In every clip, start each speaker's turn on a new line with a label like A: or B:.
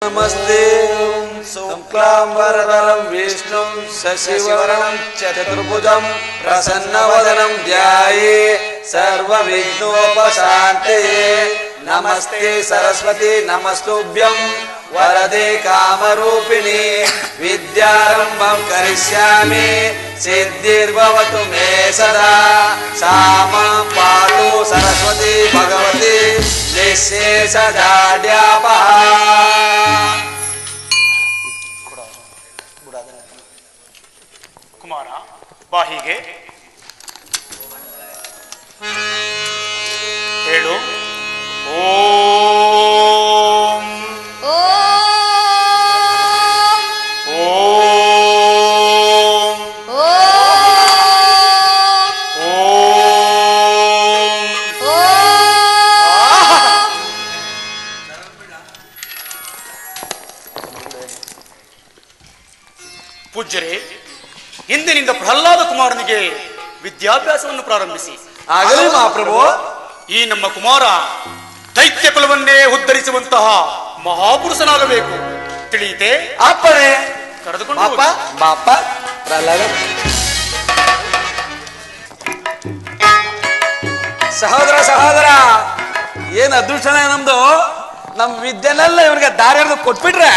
A: नमस्ते शुक्लांबरधरं विष्णुं शशिवर्णं चतुर्भुजं प्रसन्नवदनं ध्यायेत् सर्वविघ्नोपशान्तये। नमस्ते सरस्वती नमस्तुभ्यं वरदे कामरूपिणी विद्यारम्भं करिष्यामि सिद्धिर्भवतु मे सदा। सा मां पातु सरस्वती भगवती निःशेषजाड्यापहा।
B: ಕುಮಾರ ಬಾ ಹೀಗೆ ಹೇಳು. ಓಂ ಓಂ ಪೂಜ್ಯರೇ, ಇಂದಿನಿಂದ ಪ್ರಹ್ಲಾದ ಕುಮಾರನಿಗೆ ವಿದ್ಯಾಭ್ಯಾಸವನ್ನು ಪ್ರಾರಂಭಿಸಿ.
A: ಆಗಲಿ ಮಹಾಪ್ರಭು.
B: ಈ ನಮ್ಮ ಕುಮಾರ ದೈತ್ಯ ಕುಲವನ್ನೇ ಉದ್ಧರಿಸುವಂತಹ ಮಹಾಪುರುಷನಾಗಬೇಕು, ತಿಳಿಯಿತೆ?
A: ಅಪ್ಪಣೆ.
B: ಕರೆದುಕೊಂಡು
A: ಬಾಪ ಪ್ರಹ್ಲಾದ. ಸಹೋದರ ಏನ್ ಅದೃಷ್ಟನೇ ನಮ್ದು. ನಮ್ ವಿದ್ಯೆನೆಲ್ಲ ಇವ್ರಿಗೆ ದಾರಿ ಹಿಡಿದು ಕೊಟ್ಬಿಟ್ರೆ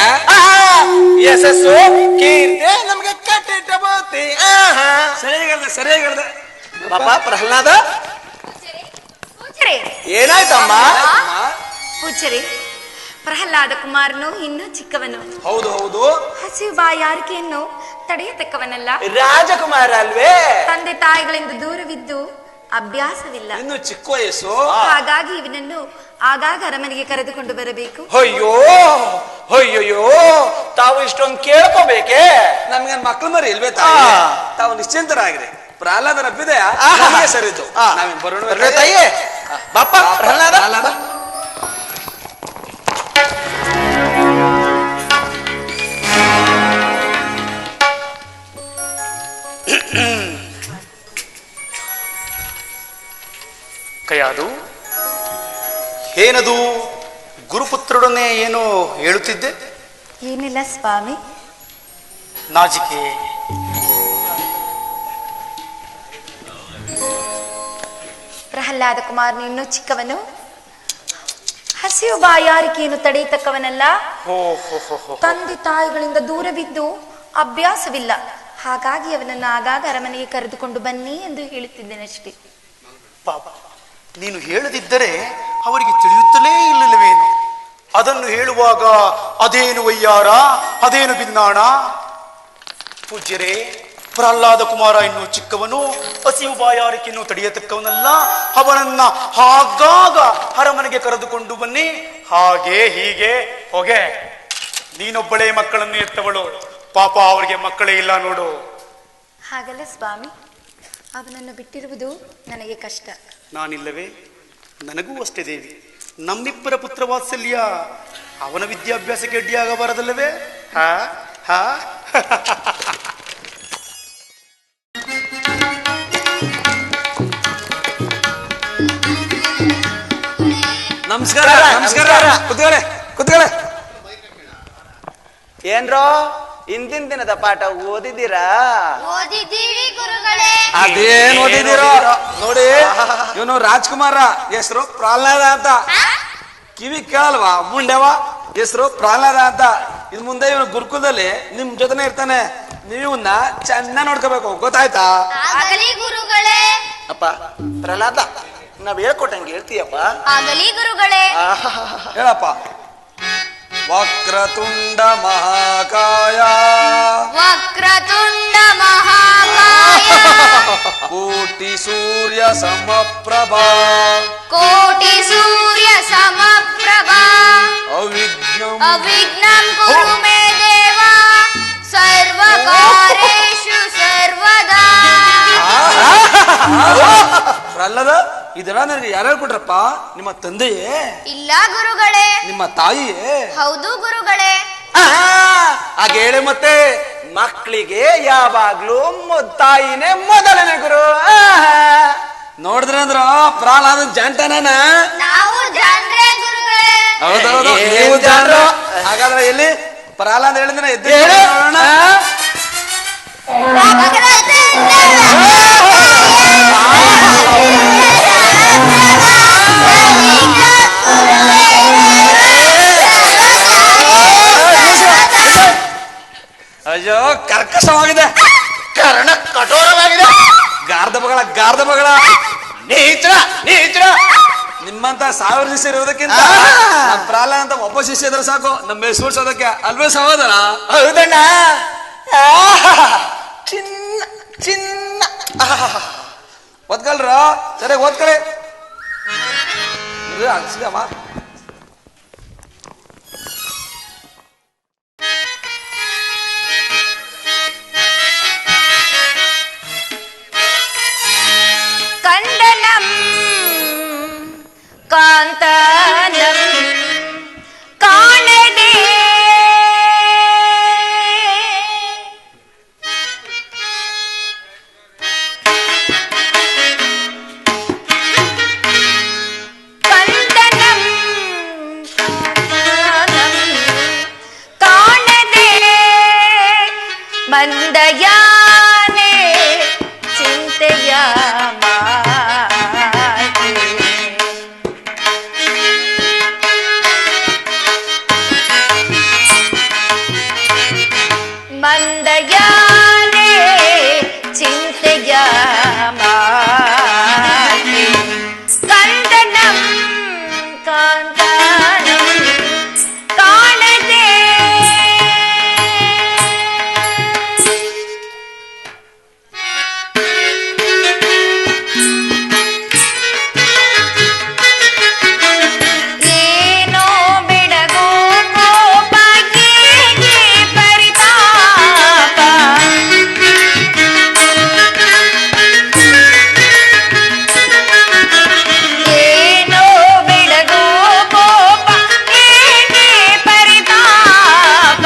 A: ಯಶಸ್ಸು ಕೀರ್ತಿ ನಮ್ಗೆ ಕಟ್ಟಿಟ್ಟಬೋತಿ. ಸರಿಯಾಗಿ ಹೇಳ್ದೆ ಪಾಪ ಪ್ರಹ್ಲಾದ. ಏನಾಯ್ತಮ್ಮ?
C: ಪೂಜ್ಯರೇ, ಪ್ರಹ್ಲಾದ ಕುಮಾರನು ಇನ್ನೂ ಚಿಕ್ಕವನು.
A: ಹೌದು.
C: ಹಸಿವು ಬಾಯಾರಿಕೆಯನ್ನು ತಡೆಯತಕ್ಕವನಲ್ಲ.
A: ರಾಜಕುಮಾರ ಅಲ್ವೇ?
C: ತಂದೆ ತಾಯಿಗಳಿಂದ ದೂರವಿದ್ದು ಅಭ್ಯಾಸವಿಲ್ಲ.
A: ಇನ್ನು ಚಿಕ್ಕ ವಯಸ್ಸು.
C: ಹಾಗಾಗಿ ಇವನನ್ನು ಆಗಾಗ ಅರಮನೆಗೆ ಕರೆದುಕೊಂಡು ಬರಬೇಕು.
A: ಅಯ್ಯೋ ತಾವು ಇಷ್ಟೊಂದು ಕೇಳ್ಕೋಬೇಕೆ? ನಮ್ಗೆ ಮಕ್ಳು ಮರಿ ಇಲ್ವೇ ತಾಯಿ? ತಾವು ನಿಶ್ಚಿಂತರಾಗಿರಿ. ಪ್ರಹ್ಲಾದ ನಪ್ಪಿದೆ ಸರಿತು. ನಾವೇನ್ ಬರೋಣ ತಾಯಿ. ಬಾಪ ಪ್ರಹ್ಲಾದ.
B: ಕೈಯಾದು ಏನದು? ಗುರುಪುತ್ರರೊಡನೆ ಏನೋ ಹೇಳುತ್ತಿದ್ದೆ.
C: ಏನಿಲ್ಲ ಸ್ವಾಮಿ.
B: ನಾಜಿಕೆ
C: ಪ್ರಹ್ಲಾದ ಕುಮಾರನು ಇನ್ನೂ ಚಿಕ್ಕವನು, ಹಸಿವು ಬಾಯಾರಿಕೆಯನ್ನು ತಡೆಯತಕ್ಕವನಲ್ಲ. ತಂದೆ ತಾಯಿಗಳಿಂದ ದೂರವಿದ್ದು ಅಭ್ಯಾಸವಿಲ್ಲ. ಹಾಗಾಗಿ ಅವನನ್ನು ಆಗಾಗ ಅರಮನೆಗೆ ಕರೆದುಕೊಂಡು ಬನ್ನಿ ಎಂದು ಹೇಳುತ್ತಿದ್ದೇನಷ್ಟೇ.
B: ಪಾಪ, ನೀನು ಹೇಳದಿದ್ದರೆ ಅವರಿಗೆ ತಿಳಿಯುತ್ತಲೇ ಇಲ್ಲವೇನು? ಅದನ್ನು ಹೇಳುವಾಗ ಅದೇನು ವಯ್ಯಾರ, ಅದೇನು ಬಿನ್ನಾಣ? ಪೂಜ್ಯರೇ, ಪ್ರಹ್ಲಾದ ಕುಮಾರ ಇನ್ನೂ ಚಿಕ್ಕವನು, ಹಸಿವು ಬಾಯಾರಿಕೆಯನ್ನು ತಡೆಯತಕ್ಕವನಲ್ಲ. ಅವನನ್ನ ಆಗಾಗ ಅರಮನೆಗೆ ಕರೆದುಕೊಂಡು ಬನ್ನಿ. ಹಾಗೆ ಹೀಗೆ ಹೋಗೆ. ನೀನೊಬ್ಬಳೇ ಮಕ್ಕಳನ್ನು ಎತ್ತವಳು. ಪಾಪ, ಅವರಿಗೆ ಮಕ್ಕಳೇ ಇಲ್ಲ ನೋಡು.
C: ಹಾಗಲ್ಲ ಸ್ವಾಮಿ, ಅವನನ್ನು ಬಿಟ್ಟಿರುವುದು ನನಗೆ ಕಷ್ಟ.
B: ನಾನಿಲ್ಲವೇ? ನನಗೂ ಅಷ್ಟೇ ದೇವಿ. ನಮ್ಮಿಬ್ಬರ ಪುತ್ರ ವಾತ್ಸಲ್ಯ ಅವನ ವಿದ್ಯಾಭ್ಯಾಸಕ್ಕೆ ಅಡ್ಡಿಯಾಗಬಾರದಲ್ಲವೇ?
A: ನಮಸ್ಕಾರ. ಕುತ್ಕೊಳ್ಳಿ. ಏನ್ರೋ ಇಂದಿನ ದಿನದ ಪಾಠ ಓದಿದ್ದೀರಾ?
D: ಓದಿದ್ದೀವಿ ಗುರುಗಳೇ.
A: ಅದೇನ್ ಓದಿದ್ದೀರೋ ನೋಡಿ. ಇವನು ರಾಜ್ಕುಮಾರ, ಹೆಸರು ಪ್ರಹ್ಲಾದ ಅಂತ. ಕಿವಿ ಕೇಳಲ್ವಾ ಮುಂಡೆವ? ಹೆಸರು ಪ್ರಹ್ಲಾದ ಅಂತ. ಇನ್ ಮುಂದೆ ಇವನು ಗುರುಕುಲದಲ್ಲಿ ನಿಮ್ ಜೊತೆನೆ ಇರ್ತಾನೆ. ನೀವನ್ನ ಚೆನ್ನಾಗಿ ನೋಡ್ಕೋಬೇಕು, ಗೊತ್ತಾಯ್ತಾ?
D: ಆಗಲಿ ಗುರುಗಳೇ.
A: ಅಪ್ಪ ಪ್ರಹ್ಲಾದ, ನಾವ್ ಹೇಳ್ಕೊಟ್ಟಂಗೆ ಹೇಳ್ತೀಯಪ್ಪ?
D: ಆಗಲಿ ಗುರುಗಳೇ.
A: ಹೇಳಪ್ಪ. ವಕ್ರತುಂಡ ಮಹಾಕಾಯ ಕೋಟಿ ಸೂರ್ಯ ಸಮಪ್ರಭಾ ಅವಿಘ್ನಂ
D: ಕುರು ಮೇ ದೇವ ಸರ್ವಕಾರ್ಯೇಷು ಸರ್ವದಾ.
A: ಪ್ರಹ್ಲಾದ, ಇದೆಲ್ಲ ನನಗೆ ಯಾರು ಹೇಳ್ಕೊಟ್ರಪ್ಪ? ನಿಮ್ಮ ತಂದೆಯೇ?
D: ಇಲ್ಲ ಗುರುಗಳೇ.
A: ನಿಮ್ಮ ತಾಯಿಯೇ?
D: ಹೌದು ಗುರುಗಳೇ.
A: ಹಾಗೆ ಹೇಳಿ. ಮತ್ತೆ ಮಕ್ಕಳಿಗೆ ಯಾವಾಗ್ಲೂ ತಾಯಿನೇ ಮೊದಲನೇ ಗುರು. ನೋಡಿದ್ರಂದ್ರ ಪ್ರಹ್ಲಾದನ್ ಜಾಂಟನ
D: ನಾವು ಜಾನ್ರೆ ಗುರುಗಳೇ.
A: ಹೌದೌದು
E: ಏನ್
A: ನೀವು
E: ಜಾಡ್ರು?
A: ಜಾಡ್ರು. ಹಾಗಾದ್ರೆ ಎಲ್ಲಿ ಪ್ರಹ್ಲಾದ್ ಹೇಳಿದ್ರೆ ಎದ್ದು
E: ಹೇಳು.
A: ನೋಡೋಣ. ಅಯ್ಯೋ ಕರ್ಕಶವಾಗಿದೆ,
E: ಕರ್ಣ ಕಠೋರವಾಗಿದೆ.
A: ಗಾರ್ಧ ಬಗಳ
E: ನೀಚರ ನೀಚರ.
A: ನಿಮ್ಮಂತ 1000 ಶಿಷ್ಯ ಇರೋದಕ್ಕಿಂತ ನಮ್ ಪ್ರಹ್ಲಾದ್ ಅಂತ ಒಬ್ಬ ಶಿಷ್ಯ ಇದ್ರೆ ಸಾಕು ನಮ್ಮ ಬೆಸೂಡ್ಸೋದಕ್ಕೆ ಅಲ್ವೇ ಸಹೋದರ?
E: ಹೌದಣ್ಣ. ಚಿನ್ನ ಚಿನ್ನ.
A: ಓದ್ಕಲ್ರ ಸರಿಯಾಗಿ ಓದ್ಕಳಿ. ಅಮ್ಮ
D: ಕಂಡನಂ ಕಾಂತನಂ ಕಾಣದೆ ಕಂಡನಂ ಕಾಂತನಂ ಕಾಣದೆ ಮಂದಯಾನೆ ಚಿಂತೆಯ ಮಾತೆ. ಮಂದಯಾನೆ ಚಿಂತೆಯ ಮಾತೆ. ಕಂದನಂ ಕಾಂತನಂ ಕಾಣದೆ ಏನೋ ಬೆಳಗೋ ಕೋಪ ಹೇಗೆ ಪರಿತಾಪ. ಏನೋ ಬೆಳಗೋ ಕೋಪ ಹೇಗೆ ಪರಿತಾಪ.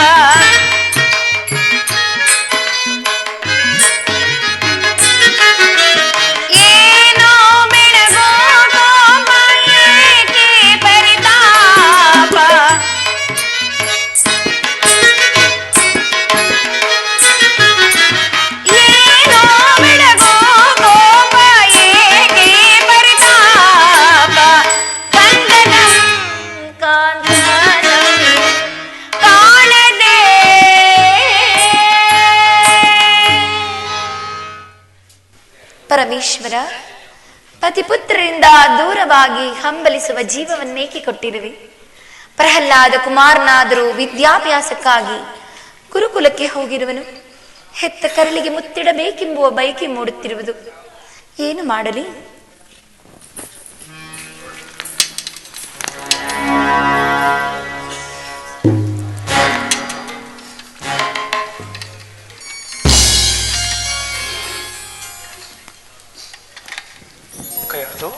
D: ಏನೋ ಬೆಳಗೋ ಕೋಪ ಏಕೆ ಪರಿತಾಪ. ಏನೋ ಬೆಳಗೋ ಕೋಪ ಏಕೆ ಪರಿತಾಪ. ಕಂದನಂ ಕಾಂತನಂ ಕಾಣದೆ
C: ಪರಮೇಶ್ವರ, ಪತಿಪುತ್ರರಿಂದ ದೂರವಾಗಿ ಹಂಬಲಿಸುವ ಜೀವವನ್ನೇಕೆ ಕೊಟ್ಟಿರುವೆ? ಪ್ರಹ್ಲಾದ ಕುಮಾರನಾದರೂ ವಿದ್ಯಾಭ್ಯಾಸಕ್ಕಾಗಿ ಗುರುಕುಲಕ್ಕೆ ಹೋಗಿರುವನು. ಹೆತ್ತ ಕರಳಿಗೆ ಮುತ್ತಿಡಬೇಕೆಂಬುವ ಬಯಕೆ ಮೂಡುತ್ತಿರುವುದು. ಏನು ಮಾಡಲಿ?
B: ಕೈಯದು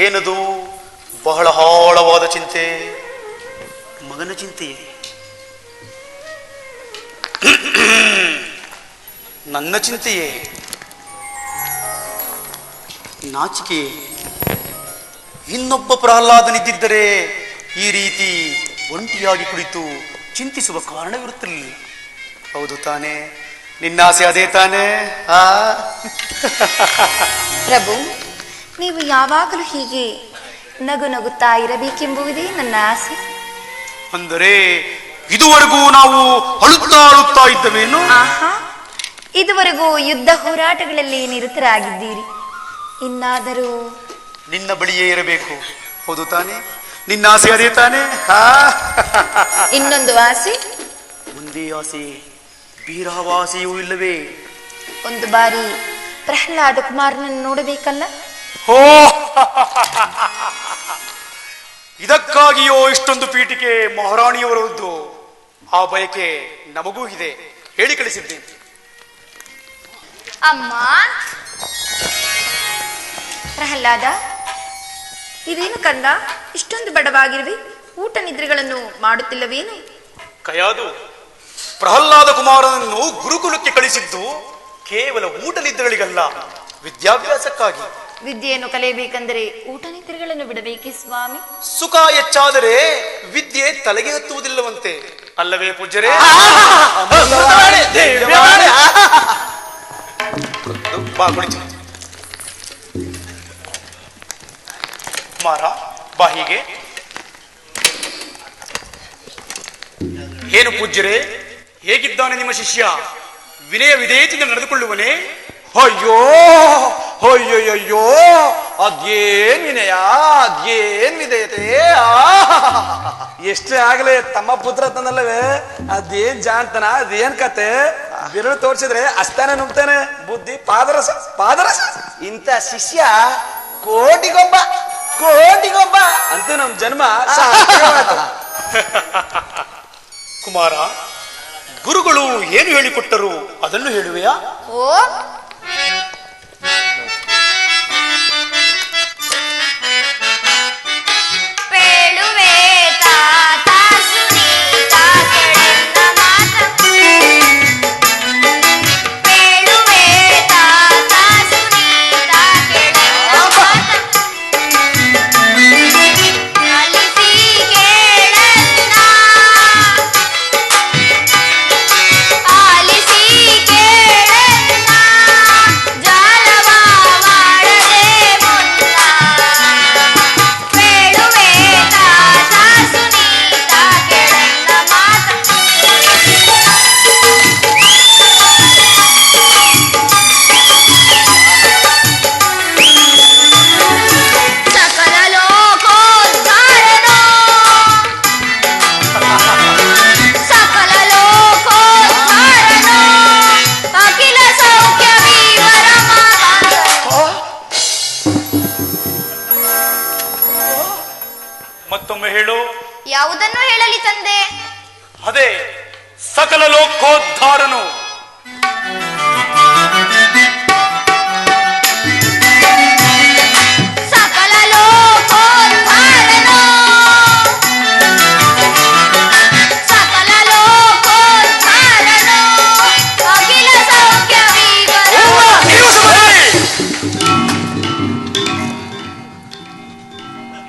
B: ಏನದು? ಬಹಳ ಆಳವಾದ ಚಿಂತೆ, ಮಗನ ಚಿಂತೆಯೇ. ನನ್ನ ಚಿಂತೆಯೇ, ನಾಚಿಕೆಯೇ. ಇನ್ನೊಬ್ಬ ಪ್ರಹ್ಲಾದನಿದ್ದಿದ್ದರೆ ಈ ರೀತಿ ಒಂಟಿಯಾಗಿ ಕುಳಿತು ಚಿಂತಿಸುವ ಕಾರಣವಿರುತ್ತಿರಲಿಲ್ಲ. ಹೌದು ತಾನೇ? ನಿನ್ನಾಸೆ ಅದೇ ತಾನೇ?
C: ಪ್ರಭು, ನೀವು ಯಾವಾಗಲೂ ಹೀಗೆ ನಗು ನಗುತ್ತಾ ಇರಬೇಕೆಂಬುದೇ ನನ್ನ ಆಸೆ.
B: ಅಂದರೆ ಇದುವರೆಗೂ ನಾವು ಅಳುತ್ತಾ ಇದ್ದವೇನು?
C: ಆಹಾ, ಇದುವರೆಗೂ ಯುದ್ಧ ಹೋರಾಟಗಳಲ್ಲಿ ನಿರತರಾಗಿದ್ದೀರಿ. ಇನ್ನಾದರೂ
B: ನಿನ್ನ ಬಳಿಯೇ ಇರಬೇಕು. ಹೌದು ತಾನೇ? ನಿನ್ನ ಆಸೆ ಅದೇ ತಾನೇ?
C: ಇನ್ನೊಂದು ಆಸೆ.
B: ಒಂದೇ ಆಸೆ, ಬೀರಾವಾಸೆಯೂ ಇಲ್ಲವೇ?
C: ಒಂದು ಬಾರಿ ಪ್ರಹ್ಲಾದ ಕುಮಾರನನ್ನು ನೋಡಬೇಕಲ್ಲ?
B: ಹೋ, ಇದಕ್ಕಾಗಿಯೋ ಇಷ್ಟೊಂದು ಪೀಠಿಕೆ ಮಹಾರಾಣಿಯವರದ್ದು? ಆ ಬಯಕೆ ನಮಗೂ ಇದೆ, ಹೇಳಿ ಕಳಿಸಿದ್ದೇನೆ.
D: ಅಮ್ಮ
C: ಪ್ರಹ್ಲಾದ, ಇದೇನು ಕಂದ, ಇಷ್ಟೊಂದು ಬಡವಾಗಿರುವೆ? ಊಟ ನಿದ್ರೆಗಳನ್ನು ಮಾಡುತ್ತಿಲ್ಲವೇನು?
B: ಕಯಾದು, ಪ್ರಹ್ಲಾದ ಕುಮಾರನನ್ನು ಗುರುಕುಲಕ್ಕೆ ಕಳಿಸಿದ್ದು ಕೇವಲ ಊಟ ನಿದ್ರೆಗಳಿಗಲ್ಲ, ವಿದ್ಯಾಭ್ಯಾಸಕ್ಕಾಗಿ.
C: ವಿದ್ಯೆಯನ್ನು ಕಲಿಯಬೇಕೆಂದರೆ ಊಟ ನಿದ್ರೆಗಳನ್ನು ಬಿಡಬೇಕೇ ಸ್ವಾಮಿ?
B: ಸುಖ ಹೆಚ್ಚಾದರೆ ವಿದ್ಯೆ ತಲೆಗೆ ಹತ್ತುವುದಿಲ್ಲವಂತೆ, ಅಲ್ಲವೇ ಪೂಜ್ಯರೇ?
E: ಅಮೃತವಾಣಿ, ದಿವ್ಯವಾಣಿ.
B: ಬಾ ಕುಳಿತು. ಕುಮಾರ ಬಾ ಹೀಗೆ. ಏನು ಪೂಜ್ಯರೇ, ಹೇಗಿದ್ದಾನೆ ನಿಮ್ಮ ಶಿಷ್ಯ? ವಿನಯ ವಿಧೇಯತೆಯಿಂದ ನಡೆದುಕೊಳ್ಳುವನೇ?
A: ಅಯ್ಯೋ ಅಯ್ಯೋಯ್ಯೋ, ಅದೇನ್ ವಿನಯ, ಅದೇನ್ ವಿಧೇಯತೆ. ಎಷ್ಟೇ ಆಗ್ಲಿ ತಮ್ಮ ಪುತ್ರ ತಂದಲ್ಲವೇ, ಅದೇನ್ ಜಾಣ್ತಾನ, ಅದೇನ್ ಕತೆ. ಬಿರುಳು ತೋರ್ಸಿದ್ರೆ ಅಸ್ತಾನೆ ನುಗ್ತಾನೆ, ಬುದ್ಧಿ ಪಾದರಸ ಪಾದರಸ.
E: ಇಂಥ ಶಿಷ್ಯ ಕೋಟಿಗೊಬ್ಬ ಕೋಟಿಗೊಬ್ಬ
A: ಅಂತೂ ನಮ್ ಜನ್ಮ ಸಾರ್ಥಕವಾಯ್ತು.
B: ಕುಮಾರ, ಗುರುಗಳು ಏನು ಹೇಳಿಕೊಟ್ಟರು ಅದನ್ನು ಹೇಳುವೆಯಾ?
D: ಓ ಪೇಳುವೆ ತಾತ ಸುನೀತ ಕೆಳೆನ್ನ ಮಾತ ಪೇಳುವೆ ತಾತ ಸುನೀತ ಕೆಳೆನ್ನ ಮಾತ ಅಲಿಸಿ ಕೇಳನ್ನ ಆಲಿಸಿ ಕೇಳನ್ನ ಜಾಲವ ಮಾಡದೆ ಮುನ್ನ ಬೇಡುವೆ ತಾತ ಸುನೀತ ಕೆಳೆನ್ನ ಮಾತ ಸಕಲ ಲೋಕೋದ್ಧಾರನೋ ಸಕಲ ಲೋಕೋದ್ಧಾರನೋ ಅಖಿಲ ಸೌಖ್ಯ ವಿವರ
B: ಮತ್ತೊಮ್ಮೆ ಹೇಳು.
D: ಯಾವುದನ್ನು ಹೇಳಲಿ ತಂದೆ?
B: ಅದೇ ಸಕಲ ಲೋಕೋದ್ಧಾರನು.
D: ಸಕಲ ಲೋಕೋದ್ಧಾರನೋ ಸಕಲ ಲೋಕೋದ್ಧಾರನೋ ಅಖಿಲ ಸೌಖ್ಯ ವಿವರ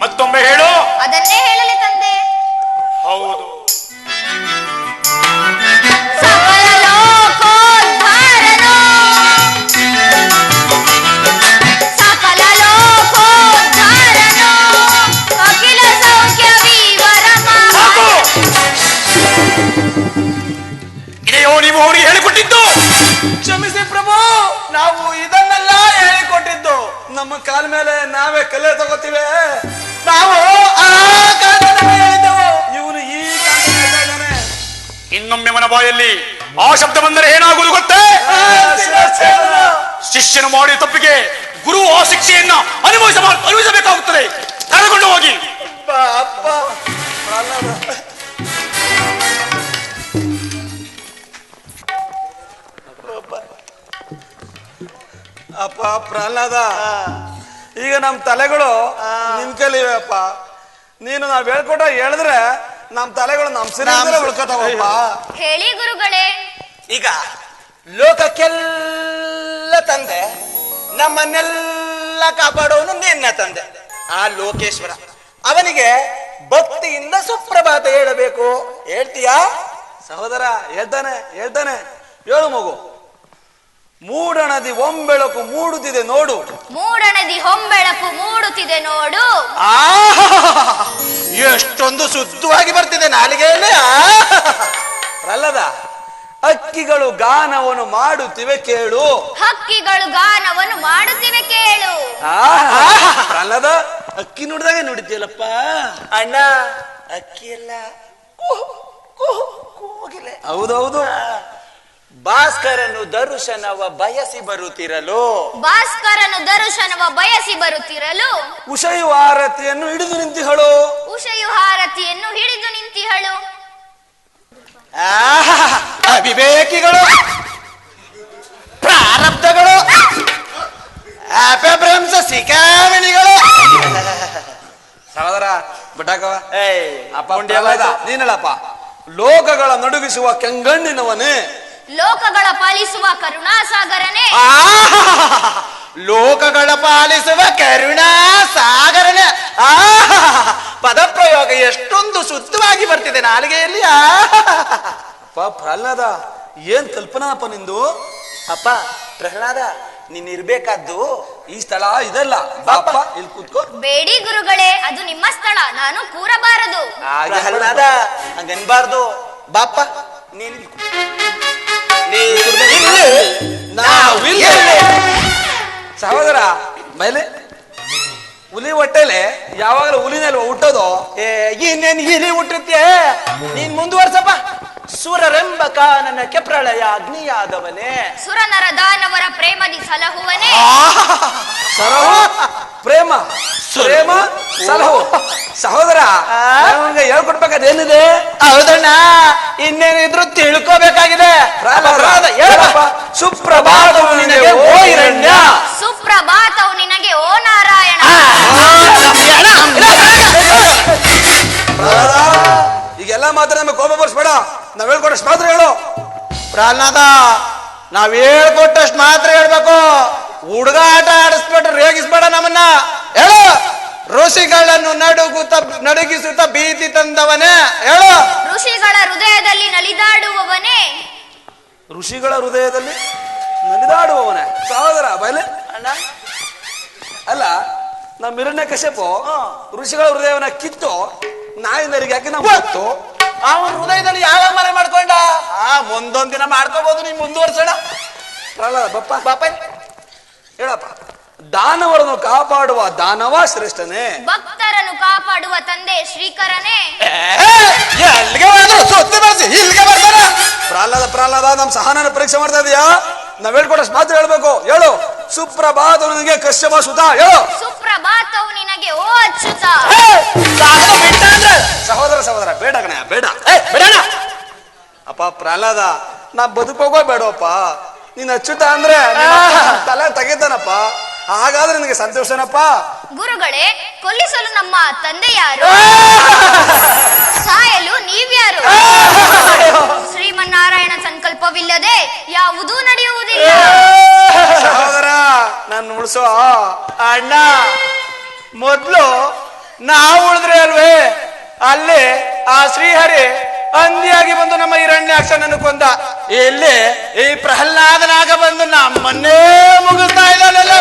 B: ಮತ್ತೊಮ್ಮೆ ಹೇಳು.
D: ಅದನ್ನೇ ಹೇಳಲಿ ತಂದೆ.
B: ಹೌದು,
D: ಸಕಲ ಲೋಕೋದ್ಧಾರನೋ ಸಕಲ ಲೋಕೋದ್ಧಾರನೋ ಅಖಿಲ ಸೌಖ್ಯ ವಿವರ
B: ಸಾಕು. ಇದೆಯೋ ನೀವು ಅವರಿಗೆ ಹೇಳಿಕೊಟ್ಟಿದ್ದು?
A: ಕ್ಷಮಿಸಿ ಪ್ರಭು, ನಾವು ಇದನ್ನೆಲ್ಲ ಹೇಳಿಕೊಟ್ಟಿದ್ದು. ನಮ್ಮ ಕಾಲ ಮೇಲೆ ನಾವೇ ಕಲೆ ತಗೋತೀವಿ. ನಾವು ಆ ಕಾಲದಲ್ಲಿ ಹೇಳಿದ್ದೆವು, ಇವನು ಈ ಕಾಲದಲ್ಲಿ ಹೇಳ್ತಾ ಇದ್ದಾನೆ.
B: ಇನ್ನೊಮ್ಮೆ ಮನ ಬಾಯಲ್ಲಿ ಆ ಶಬ್ದ ಬಂದರೆ ಏನಾಗುವುದು ಗೊತ್ತೇ? ಶಿಷ್ಯನು ಮಾಡಿದ ತಪ್ಪಿಗೆ ಗುರು ಆ ಶಿಕ್ಷೆಯನ್ನ ಅನುಭವಿಸಬೇಕಾಗುತ್ತದೆ. ಕರೆದುಕೊಂಡು ಹೋಗಿ.
A: ಅಪ್ಪ ಪ್ರಹ್ಲಾದ. ಅಪ್ಪ ಪ್ರಹ್ಲಾದ, ಈಗ ನಮ್ ತಲೆಗಳು ನಿನ್ ಕೈಲಿವೆ ಅಪ್ಪ. ನೀನು ನಾವ್ ಹೇಳ್ಕೊಟ್ಟ ಹೇಳಿದ್ರೆ ನಮ್ ತಲೆಗಳು ನಮ್ ಸಿರಿ ಉಳ್ಕೋತಾವಪ್ಪ.
D: ಹೇಳಿ ಗುರುಗಳೇ.
E: ಈಗ ಲೋಕಕ್ಕೆಲ್ಲ ತಂದೆ, ನಮ್ಮನ್ನೆಲ್ಲ ಕಾಪಾಡೋನು ನಿನ್ನ ತಂದೆ ಆ ಲೋಕೇಶ್ವರ. ಅವನಿಗೆ ಭಕ್ತಿಯಿಂದ ಸುಪ್ರಭಾತ ಹೇಳಬೇಕು. ಹೇಳ್ತೀಯಾ?
A: ಸಹೋದರ ಹೇಳ್ತಾನೆ ಹೇಳ್ತಾನೆ, ಹೇಳು ಮಗು. ಮೂಡಣದಿ ಒಂಬೆಳಕು ಮೂಡುತ್ತಿದೆ ನೋಡು.
D: ಮೂಡಣದಿ ಹೊಂಬೆಳಕು ಮೂಡುತ್ತಿದೆ ನೋಡು.
E: ಎಷ್ಟೊಂದು ಶುದ್ಧವಾಗಿ ಬರ್ತಿದೆ ನಾಲಿಗೆಯಲ್ಲಿ.
A: ಪ್ರಹ್ಲಾದ, ಹಕ್ಕಿಗಳು ಗಾನವನ್ನು ಮಾಡುತ್ತಿವೆ ಕೇಳು.
D: ಹಕ್ಕಿಗಳು ಗಾನವನ್ನು ಮಾಡುತ್ತಿವೆ ಕೇಳು.
A: ಪ್ರಹ್ಲಾದ, ಅಕ್ಕಿ ನುಡಿದಾಗ ನುಡಿತೀಯಲ್ಲಪ್ಪ.
E: ಅಣ್ಣ, ಅಕ್ಕಿಯಲ್ಲ ಕೂಗಿಲೆ.
A: ಹೌದೌದು.
E: ಭಾಸ್ಕರನು ದರ್ಶನವ ಬಯಸಿ ಬರುತ್ತಿರಲು,
D: ಭಾಸ್ಕರನು ದರ್ಶನವ ಬಯಸಿ ಬರುತ್ತಿರಲು
A: ಉಷಯು ಆರತಿಯನ್ನು ಹಿಡಿದು ನಿಂತಿಹಳು.
D: ಉಷಯು ಹಾರತಿಯನ್ನು ಹಿಡಿದು ನಿಂತಿಹಳು.
E: ಅವಿವೇಕಿಗಳು, ಪ್ರಾರಬ್ಧಗಳು, ಅಪಭ್ರಂಶ ಶಿಖಾಮಣಿಗಳು.
A: ಸಹೋದರ ಬಿಟ್ಟಾಕವ. ಅಪ್ಪ
E: ಮುಂಡ್ಯವಾದ.
A: ನೀನ್ ಹೇಳಪ್ಪ. ಲೋಕಗಳ ನಡುಗಿಸುವ ಕೆಂಗಣ್ಣಿನವನೇ,
D: ಲೋಕಗಳ ಪಾಲಿಸುವ ಕರುಣಾಸಾಗರನೇ,
E: ಲೋಕಗಳ ಪಾಲಿಸುವ ಕರುಣಾ ಸಾಗರನೇ. ಆ ಪದಪ್ರಯೋಗ ಎಷ್ಟೊಂದು ಶುದ್ಧವಾಗಿ ಬರ್ತಿದೆ ನಾಲಿಗೆಯಲ್ಲಿ.
A: ಪ್ರಹ್ಲಾದ, ಏನ್ ಕಲ್ಪನಾಪ್ಪ ನಿಂದು?
E: ಅಪ್ಪ ಪ್ರಹ್ಲಾದ, ನೀನ್ ಇರ್ಬೇಕಾದ್ದು
A: ಈ ಸ್ಥಳ ಇದಲ್ಲ, ಬಾಪ ಇಲ್ಲಿ ಕೂತ್ಕೋ.
D: ಬೇಡಿ ಗುರುಗಳೇ, ಅದು ನಿಮ್ಮ ಸ್ಥಳ, ನಾನು ಕೂರಬಾರದು.
E: ಪ್ರಹ್ಲಾದ ಹಂಗನ್ಬಾರ್ದು. ಬಾಪ ನೀನ್
A: ಸಹೋದರ ಮೇಲೆ ಹುಲಿ ಹೊಟ್ಟೆಲೆ ಯಾವಾಗಲೂ ಹುಲಿನಲ್ಲಿ ಹುಟ್ಟೋದು.
E: ಇನ್ನೇನ್ ಇಲಿ ಹುಟ್ಟುತ್ತೆ. ನೀನ್ ಮುಂದುವರ್ಸಪ್ಪ. ಸುರರೆಂಬ ಕಾನನಕ್ಕೆ ಪ್ರಳಯ ಅಗ್ನಿಯಾದವನೇ,
D: ಸುರನರ ದಾನವರ ಪ್ರೇಮದಿ ಸಲಹುವನೇ.
A: ಸಲಹು ಪ್ರೇಮ, ಪ್ರೇಮ ಸಲಹು. ಸಹೋದರ ನಮ್ಗೆ ಹೇಳ್ಕೊಡ್ಬೇಕಾದೇನಿದೆ?
E: ಹೌದಣ್ಣ, ಇನ್ನೇನಿದ್ರು ತಿಳ್ಕೋಬೇಕಾಗಿದೆ.
A: ಹೇಳಪ್ಪ. ಸುಪ್ರಭಾತವು ನಿನಗೆ ಓ ಹಿರಣ್ಯ.
D: ಸುಪ್ರಭಾತವು ನಿನಗೆ ಓ ನಾರಾಯಣ.
A: ಈಗೆಲ್ಲ ಮಾತ್ರ ನಮಗೆ ಕೋಪ ಬರ್ಸ್ಬೇಡ, ನಾವ್ ಹೇಳ್ಕೊಡಷ್ಟು ಮಾತ್ರ ಹೇಳು.
E: ಪ್ರಹ್ಲಾದ, ನಾವ್ ಹೇಳ್ಕೊಟ್ಟಷ್ಟು ಮಾತ್ರ ಹೇಳ್ಬೇಕು. ಹುಡುಗಾಟ ಆಡಿಸ್ಬಿಟ್ರೆ ರೇಗಿಸ್ಬೇಡ ನಮ್ಮನ್ನ. ಹೇಳು. ಋಷಿಗಳನ್ನು ನಡುಗಿಸುತ್ತ ಭೀತಿ ತಂದವನೇ. ಹೇಳು.
D: ಋಷಿಗಳ ಹೃದಯದಲ್ಲಿ ನಲಿದಾಡುವವನೇ.
A: ಋಷಿಗಳ ಹೃದಯದಲ್ಲಿ ನಲಿದಾಡುವವನೇ. ಸಹೋದರ ಬಯಲೆ
E: ಅಣ್ಣ,
A: ಅಲ್ಲ, ನಮ್ಮ ಹಿರಣ್ಯ ಕಶ್ಯಪು ಋಷಿಗಳ ಹೃದಯವನ್ನ ಕಿತ್ತು ನಾಯಿನರಿಗೆ ಯಾಕೆ ನಾವು ಗೊತ್ತು?
E: ಅವನ ಹೃದಯದಲ್ಲಿ ಯಾವ ಮನೆ ಮಾಡ್ಕೊಂಡ? ಮುಂದೊಂದ್ ದಿನ ಮಾಡ್ಕೋಬಹುದು. ನೀನ್ ಮುಂದುವರ್ಸೋಣ.
A: ಪ್ರಹ್ಲಾದ ಬಪ್ಪ
E: ಬಾಪ
A: ಹೇಳಪ್ಪ. ದಾನವರನ್ನು ಕಾಪಾಡುವ ದಾನವ ಶ್ರೇಷ್ಠನೇ,
D: ಭಕ್ತರನ್ನು ಕಾಪಾಡುವ ತಂದೆ ಶ್ರೀಕರನೇ.
E: ಎಲ್ಲಿಗೆ ಬಂದ್ರು ಸುತ್ತಿ ಬರ್ಸಿ ಇಲ್ಲಿಗೆ ಬರ್ತಾರ.
A: ಪ್ರಹ್ಲಾದ ನಮ್ ಸಹನನ ಪರೀಕ್ಷೆ ಮಾಡ್ತಾ ಇದೀಯಾ? ನಾವ್ ಹೇಳ್ಕೊಡಷ್ಟು ಮಾತ್ರ ಹೇಳ್ಬೇಕು. ಹೇಳು. ಸುಪ್ರಭಾತವು ನಿನಗೆ ಕಶ್ಯಪ ಸುತ. ಹೇಳು.
D: ಸುಪ್ರಭಾತವು ನಿನಗೆ ಓ ಅಚ್ಯುತ.
A: ಸಹೋದರ ಬೇಡ ಕಣಯ್ಯ, ಬೇಡ
E: ಬಿಡೋಣ.
A: ಅಪ್ಪ ಪ್ರಹ್ಲಾದ, ನಾ ಬದುಕೋಗೋ ಬೇಡಪ್ಪ. ನೀನ್ ಅಚ್ಚುತ ಅಂದ್ರೆ ತಲೆ ತೆಗಿತಾನಪ್ಪ. ಹಾಗಾದ್ರೆ ನಿನಗೆ ಸಂತೋಷನಪ್ಪ.
D: ಗುರುಗಳೇ, ಕೊಲ್ಲಿಸಲು ನಮ್ಮ ತಂದೆ ಯಾರು? ಸಾಯಲು ನೀವ್ಯಾರು? ಶ್ರೀಮನ್ನಾರಾಯಣ ಸಂಕಲ್ಪವಿಲ್ಲದೆ ಯಾವುದೂ ನಡೆಯುವುದಿಲ್ಲ.
A: ಸಹೋದರ ನಾನು ಉಳಿಸೋ.
E: ಅಣ್ಣ, ಮೊದ್ಲು ನಾವು ಉಳಿದ್ರೆ ಅಲ್ವೇ, ಅಲ್ಲಿ ಆ ಶ್ರೀಹರಿ ಹಂದಿಯಾಗಿ ಬಂದು ನಮ್ಮ ಹಿರಣ್ಯಾಕ್ಷನನ್ನು ಕೊಂದ. ಇಲ್ಲಿ ಈ ಪ್ರಹ್ಲಾದನಾಗ ಬಂದು ನಮ್ಮನ್ನೇ ಮುಗಿಸ್ತಾ ಇದ್ದಾನಲ್ಲ.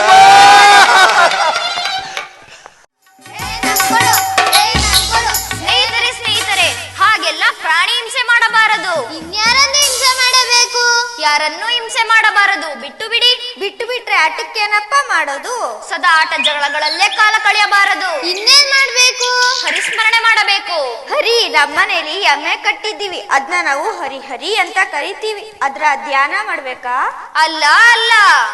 D: ಸ್ನೇಹಿತರೆ, ಹಾಗೆಲ್ಲ ಪ್ರಾಣಿ ಹಿಂಸೆ ಮಾಡಬಾರದು.
F: ಇನ್ಯಾರನ್ನು ಹಿಂಸೆ ಮಾಡಬೇಕು?
D: ಯಾರನ್ನೂ ಹಿಂಸೆ ಮಾಡಬಾರದು. ಬಿಟ್ಟು ಬಿಡಿ.
C: ಬಿಟ್ಟು ಬಿಟ್ರೆ ಆಟಕ್ಕೇನಪ್ಪ ಮಾಡೋದು?
D: ಸದಾ ಆಟ ಜಗಳಗಳಲ್ಲೇ ಕಾಲ ಕಳೆಯಬಾರದು.
F: ಇನ್ನೇನ್ ಮಾಡ್ಬೇಕು?
D: ಹರಿಸ್ಮರಣೆ ಮಾಡಬೇಕು.
C: ಹರಿ, ನಮ್ಮನೇಲಿ ಎಮ್ಮೆ ಕಟ್ಟಿದ್ದೀವಿ, ಅದನ್ನ ನಾವು ಹರಿ ಹರಿ ಅಂತ ಕರಿತೀವಿ. ಅದ್ರ ಧ್ಯಾನ ಮಾಡ್ಬೇಕಾ?
D: ಅಲ್ಲ,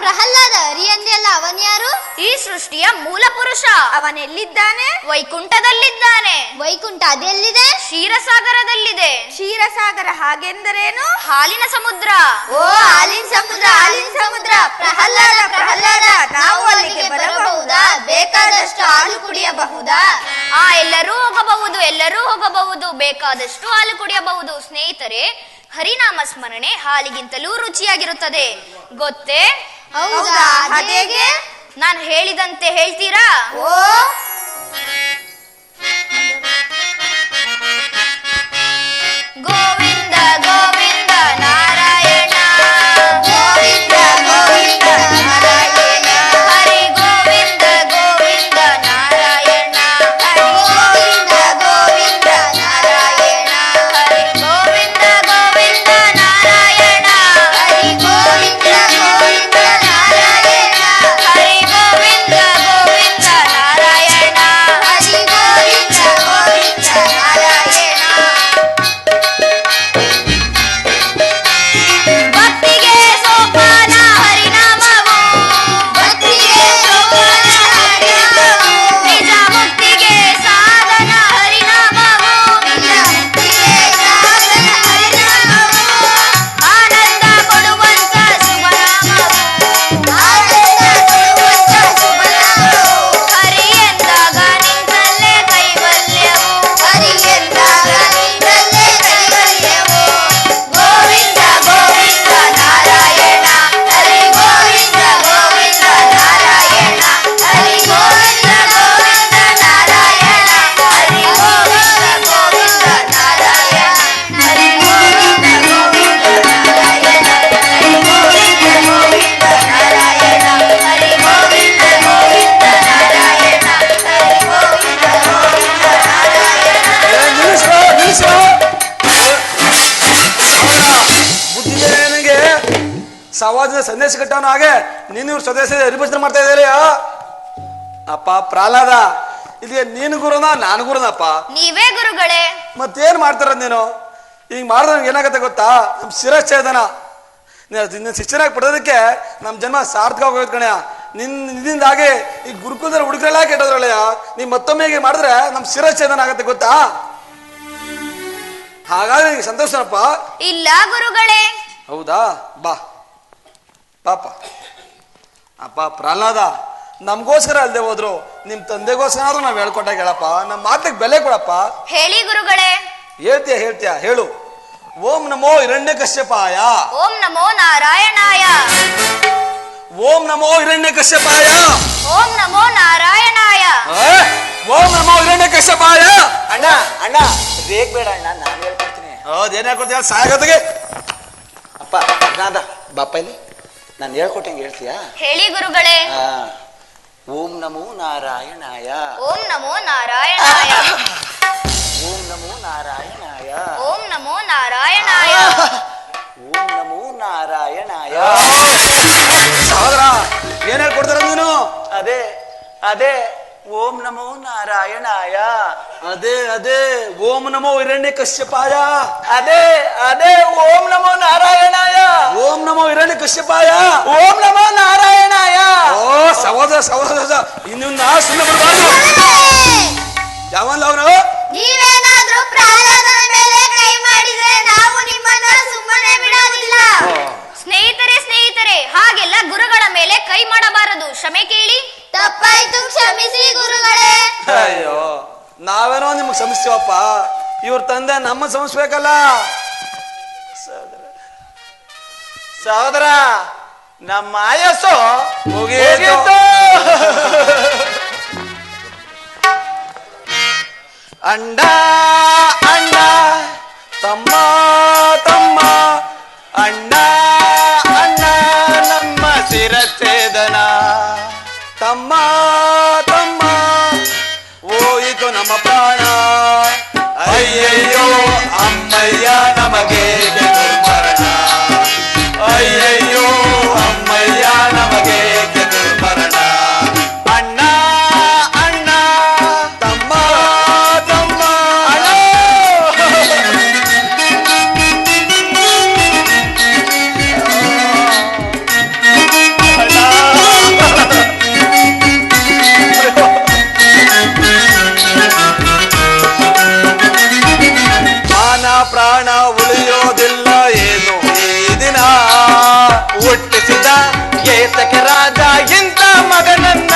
F: ಪ್ರಹ್ಲಾದ ಹರಿ ಅಂದ್ಯಲ್ಲ, ಅವನ್ಯಾರು?
D: ಈ ಸೃಷ್ಟಿಯ ಮೂಲ ಪುರುಷ.
C: ಅವನೆಲ್ಲಿದ್ದಾನೆ?
D: ವೈಕುಂಠದಲ್ಲಿದ್ದಾನೆ.
F: ವೈಕುಂಠ ಅದೆಲ್ಲಿದೆ?
D: ಕ್ಷೀರಸಾಗರದಲ್ಲಿದೆ.
C: ಕ್ಷೀರಸಾಗರ ಹಾಗೆಂದರೇನು?
D: ಹಾಲಿನ ಸಮುದ್ರ.
C: ಓ, ಹಾಲಿನ ಸಮುದ್ರ, ಹಾಲಿನ ಸಮುದ್ರ. ಪ್ರಹ್ಲಾದ, ನಾವು ಅಲ್ಲಿಗೆ ಬರಬಹುದಾ? ಬೇಕಾದಷ್ಟು ಹಾಲು ಕುಡಿಯಬಹುದಾ?
D: ಎಲ್ಲರೂ ಹೋಗಬಹುದು. ಬೇಕಾದಷ್ಟು ಹಾಲು ಕುಡಿಯಬಹುದು. ಸ್ನೇಹಿತರೆ, ಹರಿನಾಮ ಸ್ಮರಣೆ ಹಾಲಿಗಿಂತಲೂ ರುಚಿಯಾಗಿರುತ್ತದೆ, ಗೊತ್ತೇ?
F: ಹೌದಾ? ಅದೇಗೆ?
D: ನಾನು ಹೇಳಿದಂತೆ ಹೇಳ್ತೀರಾ?
C: ಓ,
D: ಗೋವಿಂದ ಗೋವಿಂದ ನಾರಾಯಣ,
C: ಗೋವಿಂದ ಗೋವಿಂದ ನಾರಾಯಣ,
D: ಹರಿ ಗೋವಿಂದ ಗೋವಿಂದ ನಾರಾಯಣ,
C: ಹರಿ ಗೋವಿಂದ ಗೋವಿಂದ ನಾರಾಯಣ,
D: ಹರಿ ಗೋವಿಂದ ಗೋವಿಂದ ನಾರಾಯಣ,
C: ಹರಿ ಗೋವಿಂದ ಗೋವಿಂದ ನಾರಾಯಣ,
D: ಹರಿ ಗೋವಿಂದ ಗೋವಿಂದ ನಾರಾಯಣ.
A: ಸಮಾಜದ ಸಂದೇಶ ಕಟ್ಟವನು ಹಾಗೆ ನೀನು ಇವ್ರ ಸ್ವದೇಶ ಹರಿಭಜನೆ ಮಾಡ್ತಾ ಇದ್ದೀರಿ ಅಪ್ಪ ಪ್ರಹ್ಲಾದ. ಇಲ್ಲಿ ನೀನು ಗುರುನ ನಾನು ಗುರುನಪ್ಪ.
D: ನೀವೇ ಗುರುಗಳೇ.
A: ಮತ್ತೇನ್ ಮಾಡ್ತಾರ ನೀನು ಈಗ ಮಾಡಿದ್ರೆ ನಮ್ಗೆ ಏನಾಗತ್ತೆ ಗೊತ್ತಾ? ನಮ್ ಶಿರಚ್ಛೇದನ. ನಿನ್ನ ಶಿಷ್ಯನಾಗಿ ಪಡೆದಕ್ಕೆ ನಮ್ ಜನ್ಮ ಸಾರ್ಥಕ ಹೋಗೋದು ಕಣಯ್ಯ. ನಿನ್ನಿಂದಾಗೆ ಈ ಗುರುಕುಲದಲ್ಲಿ ಹುಡುಗರೆಲ್ಲ ಕೆಟ್ಟೋದ್ರಲ್ಲಯ್ಯ. ನೀ ಮತ್ತೊಮ್ಮೆ ಹೀಗೆ ಮಾಡಿದ್ರೆ ನಮ್ ಶಿರಚ್ಛೇದನ ಆಗತ್ತೆ ಗೊತ್ತಾ? ಹಾಗಾದ್ರೆ ನಿಂಗೆ ಸಂತೋಷನಪ್ಪ?
D: ಇಲ್ಲ ಗುರುಗಳೇ.
A: ಹೌದಾ? ಬಾ ಪಾಪ. ಅಪ್ಪ ಪ್ರಹ್ಲಾದ, ನಮ್ಗೋಸ್ಕರ ಅಲ್ಲದೆ ಹೋದ್ರು ನಿಮ್ ತಂದೆಗೋಸ್ಕರ ಆದ್ರೂ ನಾವ್ ಹೇಳ್ಕೊಟ್ಟಾಗ ಹೇಳಪ್ಪ. ನಮ್ ಮಾತಿಗೆ ಬೆಲೆ ಕೊಡಪ್ಪ.
D: ಹೇಳಿ ಗುರುಗಳೇ.
A: ಹೇಳ್ತೀಯ ಹೇಳು. ಓಂ ನಮೋ ಹಿರಣ್ಯಕಶ್ಯಪಾಯ.
D: ಓಂ ನಮೋ ನಾರಾಯಣಾಯ.
A: ಓಂ ನಮೋ ಹಿರಣ್ಯಕಶ್ಯಪಾಯ.
D: ಓಂ ನಮೋ ನಾರಾಯಣಾಯ.
A: ಓಂ ನಮೋ ಹಿರಣ್ಯಕಶ್ಯಪಾಯ.
E: ಅಣ್ಣ ಅಣ್ಣ ರೇಗ್ ಬೇಡ ಅಣ್ಣ, ನಾನು ಹೇಳ್ಕೊಡ್ತೀನಿ.
A: ಹೌದೇನ್ ಹೇಳ್ಕೊಡ್ತೀಯ ಸಾಯಗತ್ತಿಗೆ?
E: ಅಪ್ಪ ನಾದ ಬಾಪ ಇಲ್ಲಿ, ನಾನು ಹೇಳ್ಕೊಟ್ಟಂಗೆ ಹೇಳ್ತೀಯಾ?
D: ಹೇಳಿ ಗುರುಗಳೇ.
E: ಓಂ ನಮೋ ನಾರಾಯಣಾಯ.
D: ಓಂ ನಮೋ ನಾರಾಯಣಾಯ.
E: ಓಂ ನಮೋ ನಾರಾಯಣಾಯ.
D: ಓಂ ನಮೋ ನಾರಾಯಣಾಯ.
E: ಓಂ ನಮೋ ನಾರಾಯಣಾಯ.
A: ಸಹೋದರ ಏನ್ ಹೇಳ್ಕೊಡ್ತಾರ ನೀನು?
E: ಅದೇ ಅದೇ ಓಂ ನಮೋ ನಾರಾಯಣಾಯ.
A: ಅದೇ ಓಂ ನಮೋ ಹಿರಣ್ಯಕಶ್ಯಪಾಯ.
E: ಅದೇ ಅದೇ ಓಂ ನಮೋ ನಾರಾಯಣಾಯ.
A: ಓಂ ನಮೋ ಹಿರಣ್ಯಕಶ್ಯಪಾಯ.
E: ಓಂ ನಮೋ ನಾರಾಯಣಾಯ.
A: ಓ ಸಹೋದರ ಇನ್ನೊಂದು ಸುಮ್ಮನೆ ಬಿಡಬಾರ್ದು. ಯಾವಲ್ಲ ಅವನು?
C: ನೀವೇನಾದ್ರೂ ಪ್ರಹ್ಲಾದನ ಮೇಲೆ ಕೈ ಮಾಡಿದ್ರೆ ನಾವು ನಿಮ್ಮನ್ನ ಸುಮ್ಮನೆ ಬಿಡೋದಿಲ್ಲ.
D: ಸ್ನೇಹಿತರೆ ಹಾಗೆಲ್ಲ ಗುರುಗಳ ಮೇಲೆ ಕೈ ಮಾಡಬಾರದು. ಕ್ಷಮೆ ಕೇಳಿ.
C: ತಪ್ಪಾಯ್ತು, ಕ್ಷಮಿಸಿ ಗುರುಗಳೇ.
A: ಅಯ್ಯೋ ನಾವೇನೋ ನಿಮ್ಗೆ ಕ್ಷಮಿಸ್ತೀವಪ್ಪ. ಇವ್ರ ತಂದೆ ನಮ್ಮ ಕ್ಷಮಿಸ್ಬೇಕಲ್ಲ.
E: ಸಹೋದರ ನಮ್ಮ ಆಯಸ್ಸು
A: ಮುಗಿಯಿತು.
E: ಅಂಡ ಅಂಡ
A: ತಮ್ಮ
E: ಅಣ್ಣ ಅಣ್ಣ ನಮ್ಮ ಶಿರಚ್ಛೇದನ.
A: ತಮ್ಮ ಹೋಯಿತು ನಮ್ಮ ಪ್ರಾಣ.
E: ಅಯ್ಯಯ್ಯೋ ಅಮ್ಮಯ್ಯ ನಮಗೆ ದುರ್ಮರಣ. ಅಯ್ಯಯ್ಯೋ ಅಮ್ಮಯ್ಯ ನಮಗೆ ದುರ್ಮರಣ. ಅಣ್ಣ ಅಣ್ಣ
A: ತಮ್ಮ
E: ಅಣ್ಣ.
A: ಮಾನ ಪ್ರಾಣ ಉಳಿಯೋದಿಲ್ಲ ಏನು ಈ ದಿನ.
E: ಹುಟ್ಟಿಸಿದ ಏತಕ್ಕೆ ರಾಜ ಇಂಥ ಮಗನನ್ನ.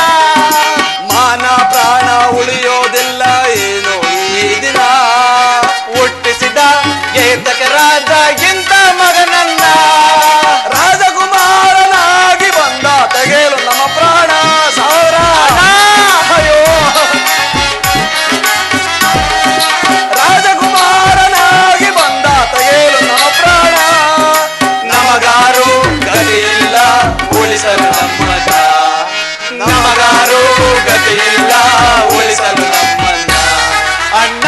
A: ಮಾನ ಪ್ರಾಣ ಉಳಿಯೋದಿಲ್ಲ ಏನು ಈ ದಿನ.
E: ಹುಟ್ಟಿಸಿದ ಏತಕ್ಕೆ ರಾಜ ಇಂಥ ಮಗನನ್ನ.
A: ರಾಜಕುಮಾರನಾಗಿ ಬಂದ ತೆಗೆಯಲು ನಮ್ಮ ಪ್ರಾಣ. ಸಾವಿರ
E: ಅಯ್ಯೋ
A: ರಾಜಕುಮಾರನಾಗಿ ಬಂದ ತೆಗೆಯಲು ನಮ್ಮ ಪ್ರಾಣ.
E: ನಮಗಾರು ಗತಿಯಿಲ್ಲ ಉಳಿಸಲು ನಮ್ಮನ್ನ. ನಮಗಾರು ಗತಿಯಿಲ್ಲ ಉಳಿಸಲು ನಮ್ಮನ್ನ. ಅಣ್ಣ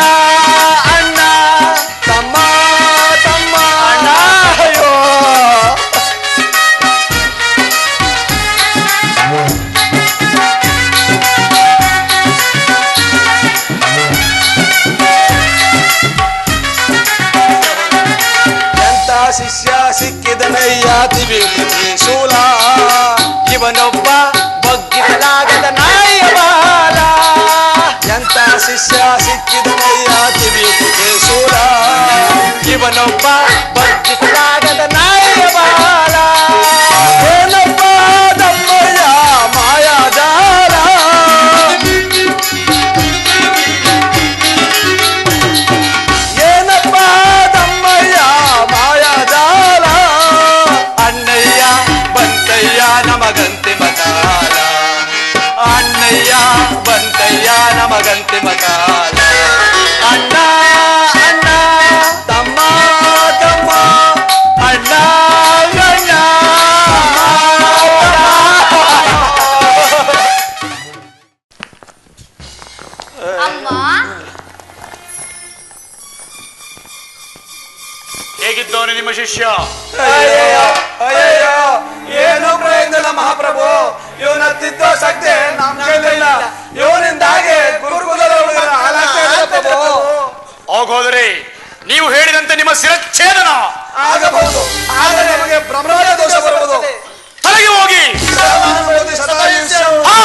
E: ಅಣ್ಣ
A: ತಮ್ಮ
E: ಅಣ್ಣ. ಅಯ್ಯೋ
A: ಎಂತ ಶಿಷ್ಯ ಸಿಕ್ಕಿದನಯ್ಯ ತಿವಿಲಿ ಶೂಲ.
E: ಇವನೊಬ್ಬ ಬಗ್ಗಿಸಲಾಗದ ನಾಯಿಯ ಬಾಲ.
A: ಎಂತ ಶಿಷ್ಯ ಸಿಕ್ಕಿದನಯ್ಯ ತಿವಿಲಿ ಶೂಲ.
E: ಇವನೊಬ್ಬ ಬಗ್ಗಿಸಲಾಗದ ನಾಯಿಯ ಬಾಲ.
A: ಏನಪ್ಪ ತಮ್ಮಯ್ಯ ಮಾಯಾಜಾಲ. ಏನಪ್ಪ ತಮ್ಮಯ್ಯ ಮಾಯಾಜಾಲ.
E: ಅಣ್ಣಯ್ಯ ಬಂತಯ್ಯ ನಮಗಂತಿಮ ಕಾಲ. ಅಣ್ಣಯ್ಯ ಬಂತಯ್ಯ ನಮಗಂತಿಮ ಕಾಲ. ಅಣ್ಣ ಅಣ್ಣ
A: ತಮ್ಮ
E: ಅಣ್ಣ ಅಣ್ಣ.
D: ಅಮ್ಮ
B: ಹೇಗಿದ್ದವನು ನಿಮ್ಮ ಶಿಷ್ಯ?
A: ಅಯ್ಯಯ್ಯೋ ಬಂದಲ್ಲ ಮಹಾಪ್ರಭು, ಇವನ ತಿದ್ದೋ ಶಕ್ತಿ ನಮ್ಗೆಲ್ಲ. ಇವನಿಂದಾಗಿ ಗುರುಕುಲದ ಹುಡುಗರ ಹಾಳಾಗ್ತಾ ಇದೆ ಪ್ರಭು.
B: ಹೋಗೋದ್ರೆ ನೀವು ಹೇಳಿದಂತೆ ನಿಮ್ಮ ಶಿರಚ್ಛೇದನ
A: ಆಗಬಹುದು, ಆದರೆ ನಮಗೆ ಬ್ರಹ್ಮರಾಜ ದೋಷ ಬರುವುದು.
B: ತಲೆಗೆ ಹೋಗಿ. ಹಾ.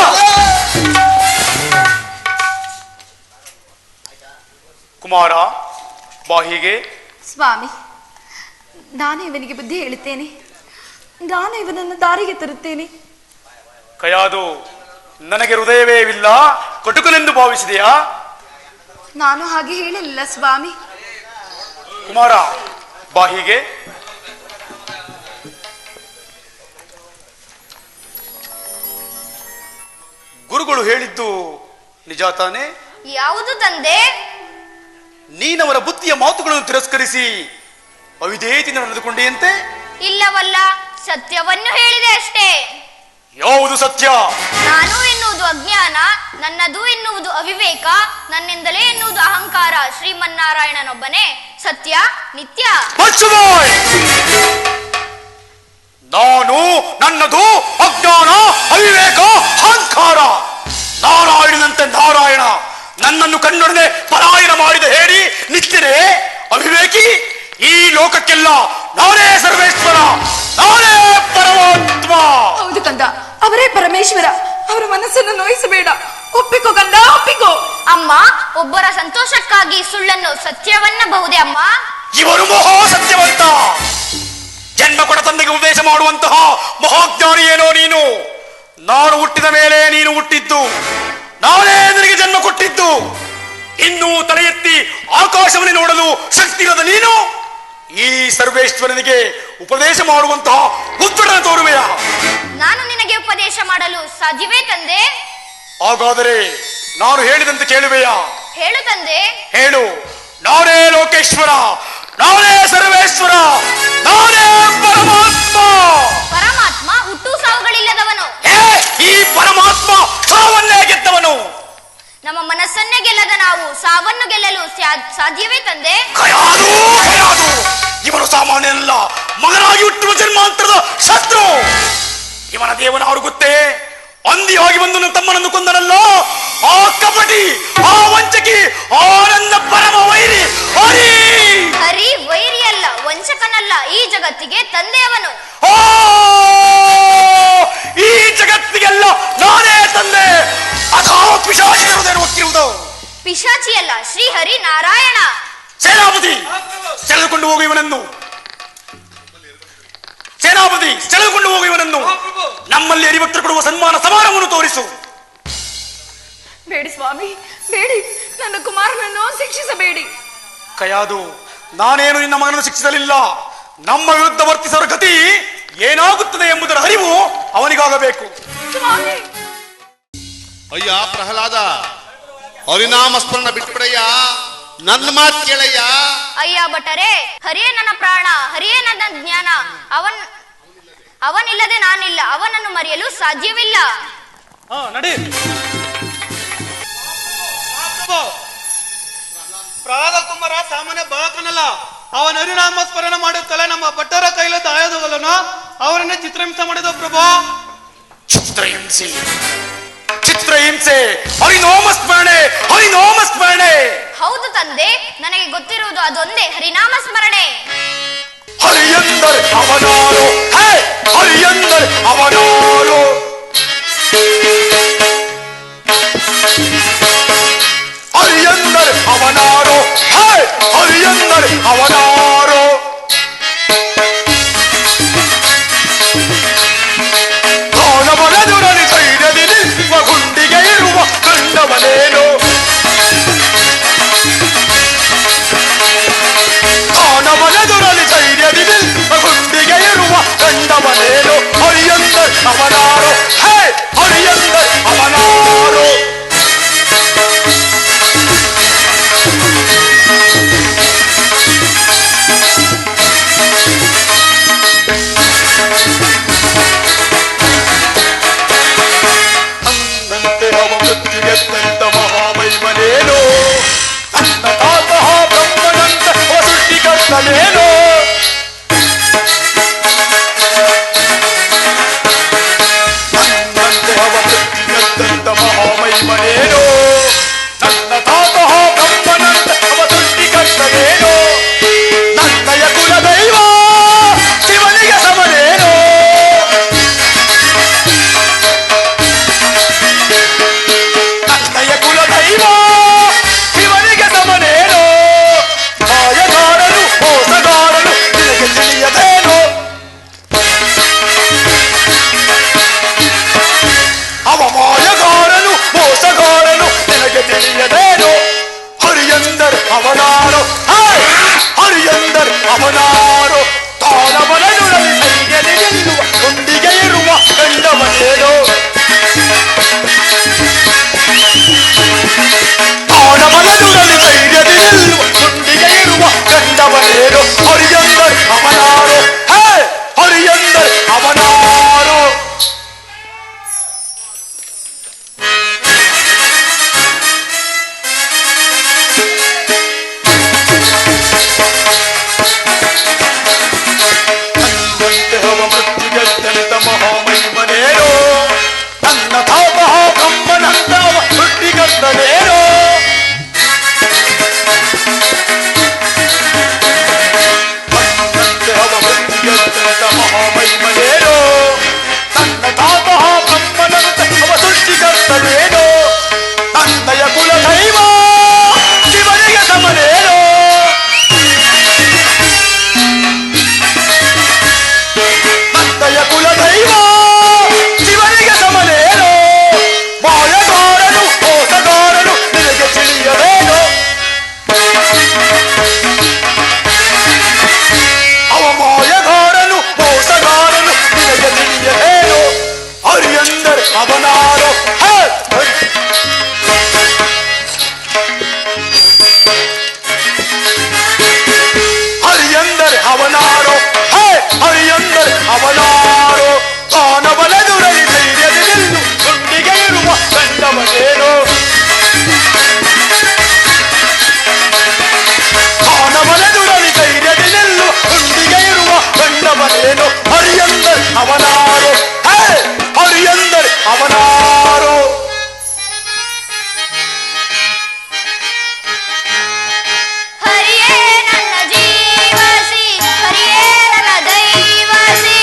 B: ಕುಮಾರ ಬಾ ಹೀಗೆ.
G: ಸ್ವಾಮಿ, ನಾನು ಇವನಿಗೆ ಬುದ್ಧಿ ಹೇಳುತ್ತೇನೆ, ನಾನು ಇವನನ್ನು ದಾರಿಗೆ ತರುತ್ತೇನೆ.
B: ಕಯಾದು, ನನಗೆ ಹೃದಯವೇ ಇಲ್ಲ, ಕಟುಕನೆಂದು ಭಾವಿಸಿದೆಯಾ?
G: ನಾನು ಹಾಗೆ ಹೇಳಲಿಲ್ಲ ಸ್ವಾಮಿ.
B: ಕುಮಾರ ಬಾ ಹೀಗೆ. ಗುರುಗಳು ಹೇಳಿದ್ದು ನಿಜ ತಾನೆ?
D: ಯಾವುದು ತಂದೆ?
B: ನೀನವರ ಬುದ್ಧಿಯ ಮಾತುಗಳನ್ನು ತಿರಸ್ಕರಿಸಿ ಅವಿಧೇಯತೆಯಿಂದ ನಡೆದುಕೊಂಡೆಯಂತೆ?
D: ಇಲ್ಲವಲ್ಲ, ಸತ್ಯವನ್ನು ಹೇಳಿದೆ ಅಷ್ಟೇ.
B: ಯಾವುದು ಸತ್ಯ?
D: ನಾನು ಎನ್ನುವುದು ಅಜ್ಞಾನ, ನನ್ನದು ಎನ್ನುವುದು ಅವಿವೇಕ, ನನ್ನಿಂದಲೇ ಎನ್ನುವುದು ಅಹಂಕಾರ. ಶ್ರೀಮನ್ನಾರಾಯಣನೊಬ್ಬನೇ ಸತ್ಯ, ನಿತ್ಯ.
B: ಬಚ್ಚುಬಾಯ್! ನಾನು, ನನ್ನದು ಅಜ್ಞಾನ, ಅವಿವೇಕ, ಅಹಂಕಾರ. ನಾರಾಯಣನಂತೆ ನಾರಾಯಣ ನನ್ನನ್ನು ಕಣ್ಣೊಡನೆ ಪಲಾಯನ ಮಾಡಿದ ಹೇಳಿ ನಿತ್ಯನೇ ಅವಿವೇಕಿ. ಈ ಲೋಕಕ್ಕೆಲ್ಲ ನಾನೇ ಸರ್ವೇಶ್ವರ, ನಾನೇ ಪರಮಾತ್ಮ.
G: ಹೌದು ಕಂದ, ಅವರೇ ಪರಮೇಶ್ವರ. ಅವರ ಮನಸ್ಸನ್ನು ನೋಯಿಸಬೇಡ. ಒಪ್ಪಿಕೋ ಕಂದ, ಒಪ್ಪಿಕೋ.
D: ಅಮ್ಮ, ಒಬ್ಬರ ಸಂತೋಷಕ್ಕಾಗಿ ಸುಳ್ಳನ್ನು ಸತ್ಯವನ್ನಬಹುದೇ ಅಮ್ಮ?
B: ಇವರು ಮಹಾ ಸತ್ಯವಂತ. ಜನ್ಮ ಕೊಡ ತಂದೆಗೆ ಉಪದೇಶ ಮಾಡುವಂತಹ ಮಹಾಜ್ಞಾನಿ ಏನೋ ನೀನು. ನಾನು ಹುಟ್ಟಿದ ಮೇಲೆ ನೀನು ಹುಟ್ಟಿದ್ದು, ನಾನೇ ನಿನಗೆ ಜನ್ಮ ಕೊಟ್ಟಿದ್ದು. ಇನ್ನೂ ತಲೆ ಎತ್ತಿ ಆಕಾಶವನ್ನೇ ನೋಡಲು ಶಕ್ತಿ ಇರದ ನೀನು ಈ ಸರ್ವೇಶ್ವರನಿಗೆ ಉಪದೇಶ ಮಾಡುವಂತಹ ಉತ್ತರನ ತೋರುವೆಯ?
D: ನಾನು ನಿನಗೆ ಉಪದೇಶ ಮಾಡಲು ಸಾಧ್ಯವೇ ತಂದೆ?
B: ಹಾಗಾದರೆ ನಾನು ಹೇಳಿದಂತೆ ಕೇಳುವೆಯಾ?
D: ಹೇಳು ತಂದೆ.
B: ಹೇಳು. ನಾನೇ ಲೋಕೇಶ್ವರ, ನಾನೇ ಸರ್ವೇಶ್ವರ, ನಾನೇ ಪರಮಾತ್ಮ.
D: ಪರಮಾತ್ಮ ಹುಟ್ಟು ಸಾವುಗಳಿಲ್ಲದವನು.
B: ಈ ಪರಮಾತ್ಮ ಸಾವನ್ನೇ ಗೆದ್ದವನು.
D: ನಮ್ಮ ಮನಸ್ಸನ್ನೇ ಗೆಲ್ಲದ ನಾವು ಸಾವನ್ನು ಗೆಲ್ಲಲು ಸಾಧ್ಯವೇ ತಂದೆ?
B: ಕಯಾದು, ಕಯಾದು. ಇವನು ಸಾಮಾನ್ಯನಲ್ಲ, ಮಗನಾಗಿ ಹುಟ್ಟುವ ಜನ್ಮಾಂತರದ ಶತ್ರು. ಇವನ ದೇವನ ಅವರು ಗೊತ್ತೇ? ಅಂದಿಯಾಗಿ ಬಂದು ನನ್ನ ತಮ್ಮನನ್ನು ಕೊಂದನಲ್ಲ, ಆ ಕಪಟಿ, ಆ ವಂಚಕಿ, ಆ ನನ್ನ ಪರಮ ವೈರಿ ಹರಿ.
D: ಹರಿ ವೈರಿ ಅಲ್ಲ, ವಂಚಕನಲ್ಲ, ಈ ಜಗತ್ತಿಗೆ ತಂದೆಯವನು.
B: ಓ, ಈ ಜಗತ್ತಿಗೆಲ್ಲ ನಾನೇ ತಂದೆ. ಅಥವಾ ಪಿಶಾಚಿರುವುದೇನು ಗೊತ್ತಿರುವುದು?
D: ಪಿಶಾಚಿಯಲ್ಲ, ಶ್ರೀಹರಿ ನಾರಾಯಣ.
B: ಸೇನಾಪತಿ, ಸೆಳೆದುಕೊಂಡು ಹೋಗು ಇವನನ್ನು. ಸೇನಾಪತಿ, ಸೆಳೆದುಕೊಂಡು ಹೋಗು ಇವನನ್ನು. ನಮ್ಮಲ್ಲಿ ಹರಿಭಕ್ತರು ಕೊಡುವ ಸನ್ಮಾನ ಸಮಾನವನ್ನು ತೋರಿಸು.
G: ಬೇಡಿ ಸ್ವಾಮಿ, ಬೇಡಿ. ನನ್ನ ಕುಮಾರನನ್ನು ಶಿಕ್ಷಿಸಬೇಡಿ.
B: ಕಯಾದು, ನಾನೇನು ನಿನ್ನ ಮಗನನ್ನು ಶಿಕ್ಷಿಸಲಿಲ್ಲ. ನಮ್ಮ ವಿರುದ್ಧ ವರ್ತಿಸುವ ಗತಿ ಏನಾಗುತ್ತದೆ ಎಂಬುದರ ಅರಿವು ಅವನಿಗಾಗಬೇಕು.
G: ಸ್ವಾಮಿ,
E: ಅಯ್ಯ ಪ್ರಹ್ಲಾದ, ಹರಿನಾಮ ಸ್ಮರಣ ಬಿಟ್ಬಿಡಯ್ಯ, ನನ್ನ ಮಾತು ಕೇಳಯ್ಯ.
D: ಅಯ್ಯ ಭಟರೇ, ಹರಿಯೇ ನನ್ನ ಪ್ರಾಣ, ಹರಿಯೇ ನನ್ನ ಜ್ಞಾನ. ಅವನಿಲ್ಲದೆ ನಾನಿಲ್ಲ, ಅವನನ್ನು ಮರೆಯಲು ಸಾಧ್ಯವಿಲ್ಲ.
B: ನಡಿ.
H: ಪ್ರಹ್ಲಾದ ಕುಮಾರ ಸಾಮಾನ್ಯ ಬಾಲಕನಲ್ಲ. ಅವನ ಹರಿನಾಮ ಸ್ಮರಣ ಮಾಡುತ್ತಲೇ ನಮ್ಮ ಭಟ್ಟರ ಕೈಲದ ಆಯೋಧಗಳನ್ನು ಅವರನ್ನೇ ಚಿತ್ರಹಿಂಸೆ ಮಾಡಿದ ಪ್ರಭು.
B: ಚಿತ್ರಹಿಂಸೆ, ಚಿತ್ರಹಿಂಸೆ, ಹರಿನಾಮ ಸ್ಮರಣೆ, ಹರಿನಾಮ ಸ್ಮರಣೆ.
D: ಹೌದು ತಂದೆ, ನನಗೆ ಗೊತ್ತಿರುವುದು ಅದೊಂದೇ, ಹರಿನಾಮ ಸ್ಮರಣೆ.
B: ಹರಿಯಂದರೆ ಅವನಾರು, ಹೇ ಹರಿಯಂದರೆ ಅವನಾರು. ಹರಿಯಂದರೆ ಅವನಾರು, ಹೇ ಹರಿಯಂದರೆ ಅವನಾರು. ಕಾಣಬಲದುರಲಿ ಧೈರ್ಯದಿ ನಿಲ್ವ ಗುಂಡಿಗೆ ಇರುವ ಕಂಡವನೇನು. ಕಾಣಬಲದುರಲಿ ಧೈರ್ಯದಿ ನಿಲ್ವ ಗುಂಡಿಗೆ ಇರುವ ಕಂಡವನೇನು. ಹರಿಯಂದರೆ ಅವನಾರು, ಹೇ ಹರಿಯಂದರೆ ಅವನಾರು. ಅಂದಂತೆ ಅವ ಮೃತ್ಯುಗೆದ್ದಂತ ಮಹಾಮೈಮನೇನು. ನನ್ನ ತಾತಃ ಬ್ರಹ್ಮನಂತ ಸೃಷ್ಟಿಕರ್ತನೇನು. ಹರಿಯಂದರ್ ಅವನಾರು ಹೇ ಹರಿಯಂದರ್ ಅವನಾರು. ಮೃತ್ಯುಗೆದ್ದಂತ ಮಹಾಮಹಿಮನೇನೋ ನನ್ನ ತಾಪ ಬ್ರಹ್ಮನಂತ ಸೃಷ್ಟಿಗದ್ದನೇನೋ ಮೃತ್ಯುಗೆದ್ದಂತ ಮಹಾಮಹಿಮನೇನೋ ನನ್ನ ತಾಪ ಬ್ರಹ್ಮನಂತ ಸೃಷ್ಟಿಗದ್ದನೇನೋ ತಂದೆಯ ಕುಲದೈವ ಶಿವನಿಗೆ ಸಮನೇನೋ ಕುಲದೈವ ಶಿವನಿಗೆ ಸಮನೇನೋ ಮಾಯಗಾರನು ಮೋಸಗಾರನು ನಿನಗೆ ತಿಳಿಯಲೇನೋ ಅವ ಮಾಯಗಾರನು ಮೋಸಗಾರನು ನಿನಗೆ ತಿಳಿಯಲೇನೋ ಹರಿಯಂದರ್ ಅವನಾರೋ ಹರಿಯಂದರ್ ಅವನಾರೋ ಹೇ ಹರಿಯಂದರ್ ಅವನಾರೋ ಕಾನವಲೆದುರಲಿ ಧೈರ್ಯದಿ ನಿಲ್ಲು ಗುಂಡಿಗೆ ಇರುವ ಗಂಡವನೇನೋ ಕಾನವಲೆದುರಲಿ ಧೈರ್ಯದಿ ನಿಲ್ಲು ಗುಂಡಿಗೆ ಇರುವ ಗಂಡವನೇನೋ ಹರಿಯಂದರ್ ಅವನಾರೋ ಹೇ ಹರಿಯಂದರ್ ಅವನಾರೋ.
D: ಹರಿಯೇ ನನ್ನ ಜೀವಸಿ ಹರಿಯೇ ನನ್ನ ದೈವಸಿ.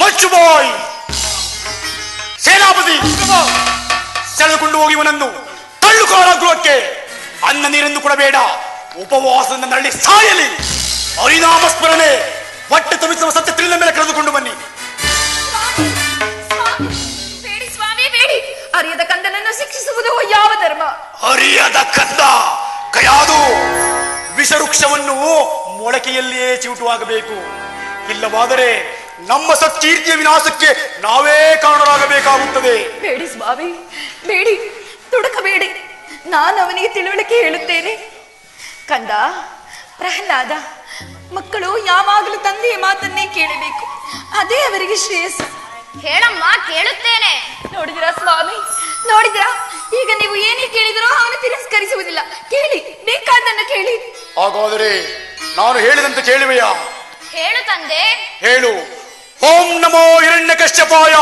B: ಮಚ್ಚುಬಾಯ್ ಸೇನಾಪತಿ ಸೆಳೆದುಕೊಂಡು ಹೋಗಿ ಇವನನ್ನು ತಳ್ಳು ಕಾರಾಗೃಹಕ್ಕೆ. ಅನ್ನ ನೀರೆಂದು ಕೊಡಬೇಡ, ಉಪವಾಸದಿಂದ ನರಳಿ ಸಾಯಲಿ. ಹರಿನಾಮ ಸ್ಮರಣೆ ಹೊಟ್ಟೆ ತುಂಬಿಸುವ ಸತ್ಯ ತಿಳಿದ ಮೇಲೆ ಕರೆದುಕೊಂಡು ಬನ್ನಿ.
G: ಬೇಡಿ ಸ್ವಾಮಿ ಬೇಡಿ, ಅರಿಯದ ಕಂದನನ್ನು ಶಿಕ್ಷಿಸುವುದು ಯಾವ ಧರ್ಮ?
B: ಹರಿಯದ ಕಂದ ಕಯಾದು ವಿಷವೃಕ್ಷವನ್ನು ಮೊಳಕೆಯಲ್ಲಿಯೇ ಚಿವುಟುವಾಗಬೇಕು. ಇಲ್ಲವಾದರೆ ನಮ್ಮ ಸತ್ಕೀರ್ತಿಯ ವಿನಾಶಕ್ಕೆ ನಾವೇ ಕಾರಣರಾಗಬೇಕಾಗುತ್ತದೆ.
G: ಬೇಡಿ ಸ್ವಾಮಿ ಬೇಡಿ, ತುಡುಕಬೇಡಿ, ನಾನು ಅವನಿಗೆ ತಿಳುವಳಿಕೆ ಹೇಳುತ್ತೇನೆ. ಕಂದ ಪ್ರಹ್ಲಾದ, ಮಕ್ಕಳು ಯಾವಾಗಲೂ ತಂದೆಯ ಮಾತನ್ನೇ ಕೇಳಬೇಕು, ಅದೇ ಅವರಿಗೆ ಶ್ರೇಯಸ್ಸು.
D: ಹೇಳಮ್ಮ ಕೇಳುತ್ತೇನೆ.
G: ನೋಡಿದಿರಾ ಸ್ವಾಮಿ, ನೋಡಿದಿರಾ? ಈಗ ನೀವು ಏನೇ ಕೇಳಿದರೂ ಅವನು ತಿರಸ್ಕರಿಸುವುದಿಲ್ಲ. ಕೇಳಿ, ಬೇಕಾದನ್ನು ಕೇಳಿ.
B: ಹಾಗಾದರೆ ನಾನು ಹೇಳಿದಂತೆ ಕೇಳುವೆಯಾ?
D: ಹೇಳು ತಂದೆ.
B: ಹೇಳು. ಓಂ ನಮೋ ಹಿರಣ್ಯಕಶ್ಯಪಾಯ.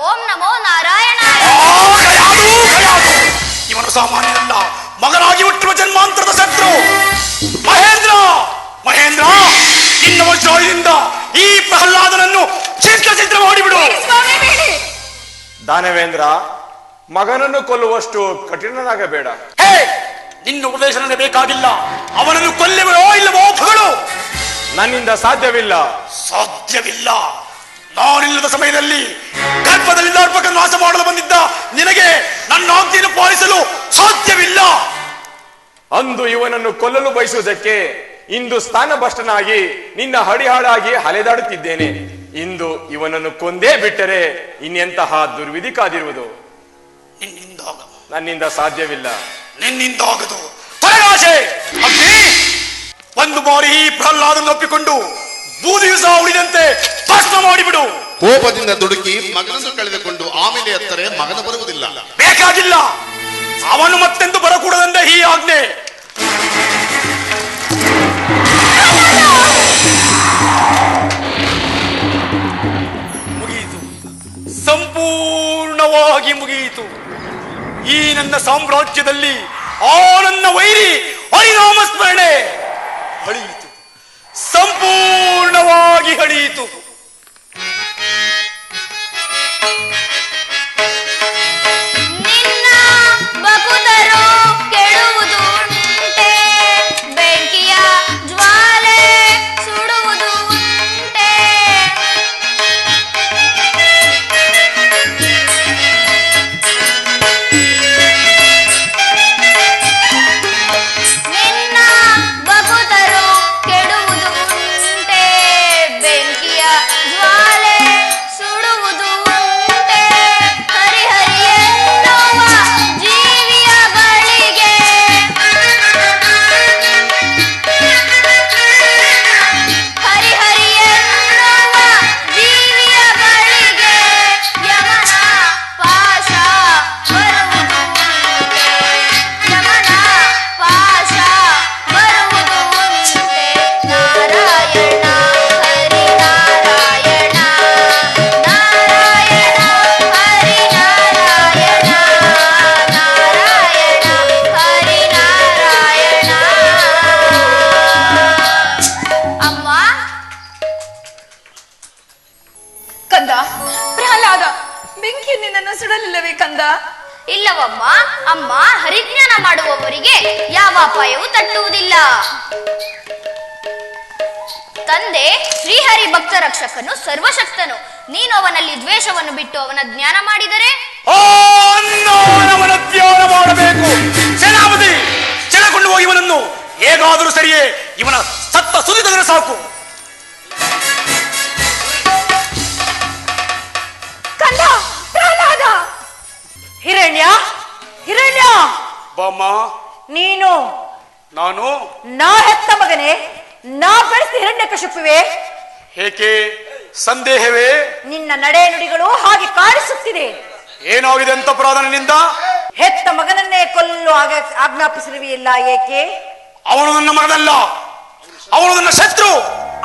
D: ಓಂ ನಮೋ ನಾರಾಯಣಾಯ.
B: ಇವನು ಸಾಮಾನ್ಯನಲ್ಲ, ಮಗನಾಗಿ ಹುಟ್ಟುವ ಜನ್ಮಾಂತರದ ಶತ್ರು. ಮಹೇಂದ್ರ ಮಹೇಂದ್ರ, ನಿನ್ನ ವಜ್ರಾಯುಧದಿಂದ ಈ ಪ್ರಹ್ಲಾದನನ್ನು ಚಿತ್ರ ಮಾಡಿಬಿಡು.
G: ಸ್ವಾಮಿ ಬೇಡಿ.
E: ದಾನವೇಂದ್ರ, ಮಗನನ್ನು ಕೊಲ್ಲುವಷ್ಟು ಕಠಿಣನಾಗಬೇಡ.
B: ಹೇ, ನಿನ್ನ ಉಪದೇಶ ನನಗೆ ಬೇಕಾಗಿಲ್ಲ. ಅವನನ್ನು ಕೊಲ್ಲುವೋ ಇಲ್ಲವೋ ಭಗಳು.
E: ನನ್ನಿಂದ ಸಾಧ್ಯವಿಲ್ಲ.
B: ಸಾಧ್ಯವಿಲ್ಲ. ನಾನಿಲ್ಲದ ಸಮಯದಲ್ಲಿ ಗರ್ಭದಲ್ಲಿ ಅರ್ಪಕ ನಾಶ ಮಾಡಲು ಬಂದಿದ್ದ ನಿನಗೆ ನನ್ನ ಆಜ್ಞೆಯನ್ನು ಪಾಲಿಸಲು ಸಾಧ್ಯವಿಲ್ಲ.
E: ಅಂದು ಇವನನ್ನು ಕೊಲ್ಲಲು ಬಯಸುವುದಕ್ಕೆ ಇಂದು ಸ್ಥಾನಭ್ರಷ್ಟನಾಗಿ ನಿನ್ನ ಹಡಿಹಾಳಾಗಿ ಅಲೆದಾಡುತ್ತಿದ್ದೇನೆ. ಇಂದು ಇವನನ್ನು ಕೊಂದೇ ಬಿಟ್ಟರೆ ಇನ್ನೆಂತಹ ದುರ್ವಿಧಿ ಕಾದಿರುವುದು. ನನ್ನಿಂದ ಸಾಧ್ಯವಿಲ್ಲ.
B: ನಿನ್ನಿಂದಾಗದು. ತೊಲಗಾಶೆ ಅಗ್ನಿ, ಒಂದು ಬಾರಿ ಈ ಪ್ರಹ್ಲಾದನ್ನು ಒಪ್ಪಿಕೊಂಡು ಬೂದಿಯು ಸಹ ಉಳಿದಂತೆ ಭಸ್ಮ ಮಾಡಿಬಿಡು.
I: ಕೋಪದಿಂದ ದುಡುಕಿ ಮಗನನ್ನು ಕಳೆದುಕೊಂಡು ಆಮೇಲೆ ಎತ್ತರೆ ಮಗನ ಬರುವುದಿಲ್ಲ.
B: ಬೇಕಾಗಿಲ್ಲ, ಅವನು ಮತ್ತೆಂದು ಬರಕೂಡದಂತೆ ಈ ಆಜ್ಞೆ. ಮುಗಿಯಿತು, ಸಂಪೂರ್ಣವಾಗಿ ಮುಗಿಯಿತು. ಈ ನನ್ನ ಸಾಮ್ರಾಜ್ಯದಲ್ಲಿ ಆ ನನ್ನ ವೈರಿ ಹರಿನಾಮ ಸ್ಮರಣೆ ಹಳಿಯಿತು, ಸಂಪೂರ್ಣವಾಗಿ ಹಳಿಯಿತು.
D: ನಿನ್ನ ಬಕುತರು ಕೆಡುವುದುಂಟೆ, ಬೆಂಕಿಯ ಜ್ವಾಲೆ ಸುಡುವುದುಂಟೆ. ನಿನ್ನ ಬಕುತರು ಕೆಡುವುದುಂಟೆ, ಬೆಂಕಿಯ
G: ಮಾಡುವುದಾ?
D: ಇಲ್ಲವಮ್ಮ, ಅಮ್ಮ ಹರಿಜ್ಞಾನ ಮಾಡುವವರಿಗೆ ಯಾವ ಅಪಾಯವೂ ತಟ್ಟುವುದಿಲ್ಲ. ತಂದೆ ಶ್ರೀಹರಿ ಭಕ್ತ ರಕ್ಷಕನು ಸರ್ವಶಕ್ತನು. ನೀನು ಅವನಲ್ಲಿ ದ್ವೇಷವನ್ನು ಬಿಟ್ಟು ಅವನ ಜ್ಞಾನ ಮಾಡಿದರೆ
B: ಅವನ ಧ್ಯಾನ ಮಾಡಬೇಕು. ಸೇನಾಪತಿ, ಚೆಳಕೊಂಡು ಹೋಗಿ ಇವನನ್ನು. ಹೇಗಾದರೂ ಸರಿಯೇ, ಇವನ ಸತ್ತ ಸುದ್ದಿ ತೆಗೆದರೆ ಸಾಕು.
G: ಕಂದ, ಪ್ರಹ್ಲಾದ, ಹಿರಣ್ಯ, ಹಿರಣ್ಯ,
B: ಬಾಮ್ಮ.
G: ನೀನು
B: ನಾನು
G: ನಾ ಹೆತ್ತ ಮಗನೇ, ನಾ ಬೆಳೆಸಿದ ಹಿರಣ್ಯಕಶಿಪುವೆ.
B: ಏಕೆ ಸಂದೇಹವೇ?
G: ನಿನ್ನ ನಡೆ ನುಡಿಗಳು ಹಾಗೆ ಕಾಣಿಸುತ್ತಿದೆ.
B: ಏನಾಗಿದೆ ಅಂತ ಪ್ರಾರ್ಥನೆಯಿಂದ?
G: ಹೆತ್ತ ಮಗನನ್ನೇ ಕೊಲ್ಲು ಆಜ್ಞಾಪಿಸಿರುವೆಯಲ್ಲ, ಏಕೆ?
B: ಅವನು ನನ್ನ ಮಗನಲ್ಲ, ಅವನು ನನ್ನ ಶತ್ರು.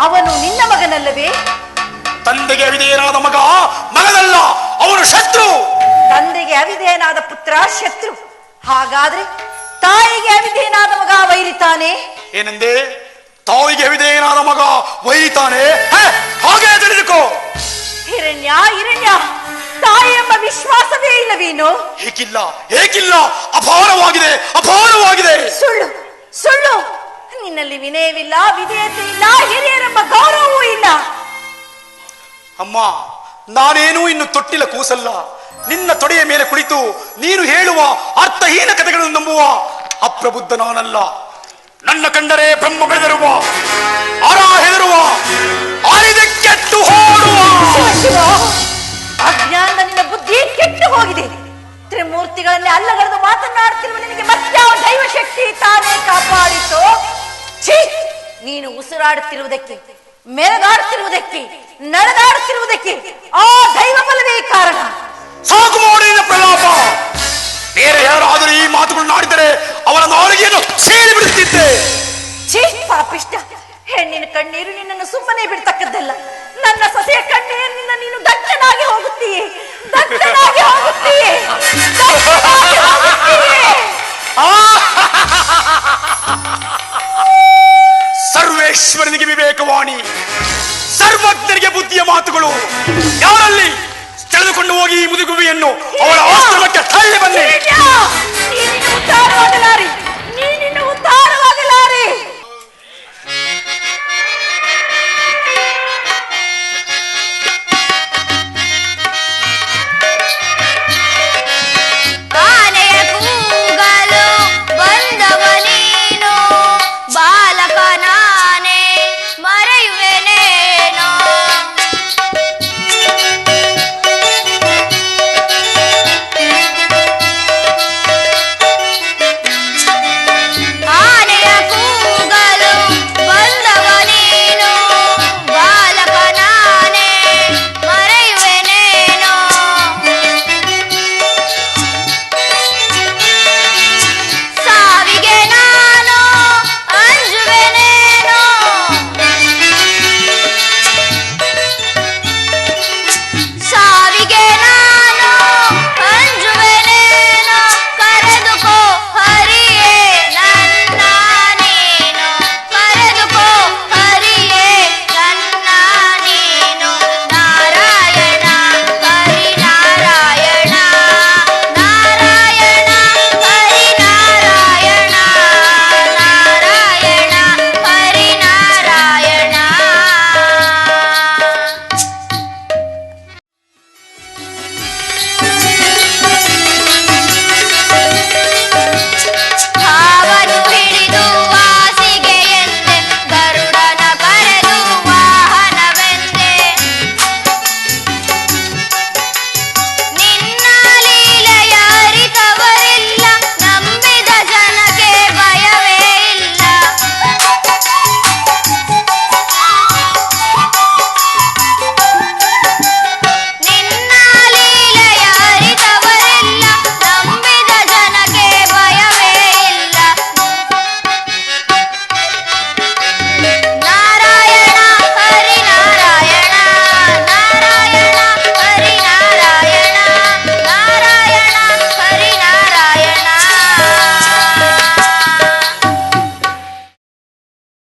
G: ಅವನು ನಿನ್ನ ಮಗನಲ್ಲವೇ?
B: ತಂದೆಗೆ ಅವಿಧೇಯನಾದ ಮಗನಲ್ಲ, ಅವನು ಶತ್ರು.
G: ತಂದೆಗೆ ಅವಿಧೇಯನಾದ ಪುತ್ರ ಶತ್ರು. ಹಾಗಾದ್ರೆ ತಾಯಿಗೆ ಅವಿಧೇಯನಾದ ಮಗ ವೈರಿತಾನೆ?
B: ಏನಂದೆ? ತಾಯಿಗೆ ಅವಿಧೇಯನಾದ ಮಗ ವೈರಿತಾನೆ? ಹಾಗೆ ತಿಳಿದುಕೋ.
G: ಹಿರಣ್ಯ, ಹಿರಣ್ಯ, ತಾಯಿ ಎಂಬ ವಿಶ್ವಾಸವೇ ಇಲ್ಲವೇನು?
B: ಏಕಿಲ್ಲ, ಏಕಿಲ್ಲ, ಅಪಾರವಾಗಿದೆ, ಅಪಾರವಾಗಿದೆ.
G: ಸುಳ್ಳು, ಸುಳ್ಳು. ನಿನ್ನಲ್ಲಿ ವಿನಯವಿಲ್ಲ, ವಿಧೇಯತೆ ಇಲ್ಲ, ಹಿರಿಯರೆಂಬ ಗೌರವವೂ ಇಲ್ಲ.
B: ಅಮ್ಮ, ನಾನೇನೂ ಇನ್ನು ತೊಟ್ಟಿಲ ಕೂಸಲ್ಲ. ನಿನ್ನ ತೊಡೆಯ ಮೇಲೆ ಕುಳಿತು ನೀನು ಹೇಳುವ ಅರ್ಥಹೀನ ಕಥೆಗಳನ್ನು ನಂಬುವ ಅಪ್ರಬುದ್ಧ ನಾನಲ್ಲ. ನನ್ನ ಕಂಡರೆ ಬ್ರಹ್ಮ ಬೆಳೆದಿರುವ, ಅರ ಹೆದರುವ, ಆರಿದೆ ಕೆಟ್ಟು ಹೋಡುವ.
G: ಅಜ್ಞಾನದ ನಿನ್ನ ಬುದ್ಧಿ ಕೆಟ್ಟು ಹೋಗಿದೆ. ತ್ರಿಮೂರ್ತಿಗಳನ್ನೇ ಅಲ್ಲಗಳೆದು ಮಾತನಾಡುತ್ತಿರುವ ನಿನಗೆ ಮತ್ಯಾವ ದೈವ ಶಕ್ತಿ ತಾನೇ ಕಾಪಾಡಿತು? ಛೀ! ನೀನು ಉಸಿರಾಡುತ್ತಿರುವುದಕ್ಕೆ, ಮೆರೆದಾಡುತ್ತಿರುವುದಕ್ಕೆ, ನಡೆದಾಡುತ್ತಿರುವುದಕ್ಕೆ ಆ ದೈವ ಬಲವೇ ಕಾರಣ.
B: ಸಾಕು ಮಾಡಿ ನಿನ್ನ ಪ್ರಲಾಪ. ಬೇರೆ ಯಾರಾದರೂ ಈ ಮಾತುಗಳನ್ನು ಆಡಿದರೆ ಅವರ ನಾಲಿಗೆಯನ್ನು ಸೇರಿ ಬಿಡುತ್ತಿದ್ದೆ.
G: ಛೀ ಪಾಪಿಷ್ಟ! ಹೆಣ್ಣಿನ ಕಣ್ಣೀರು ನಿನ್ನನ್ನು ಸುಮ್ಮನೆ ಬಿಡ್ತಕ್ಕದ್ದಲ್ಲ. ನನ್ನ ಸೊಸೆಯ ಕಣ್ಣೀರಿನಿಂದ ನೀನು ದಗ್ಧನಾಗಿ ಹೋಗುತ್ತೀಯೇ, ದಗ್ಧನಾಗಿ ಹೋಗುತ್ತೀಯೇ, ದಗ್ಧನಾಗಿ ಹೋಗುತ್ತೀಯೇ.
B: ಸರ್ವೇಶ್ವರನಿಗೆ ವಿವೇಕವಾಣಿ, ಸರ್ವಜ್ಞನಿಗೆ ಬುದ್ಧಿಯ ಮಾತುಗಳು. ಯಾರಲ್ಲಿ ಸೆಳೆದುಕೊಂಡು ಹೋಗಿ ಈ ಮುದುಗುವಿಯನ್ನು ಅವಳ ಆಶ್ರಮಕ್ಕೆ ತಳ್ಳಿ ಬನ್ನಿ.
G: ನೀನು ಉದ್ಧಾರವಾಗಲಾರಿ.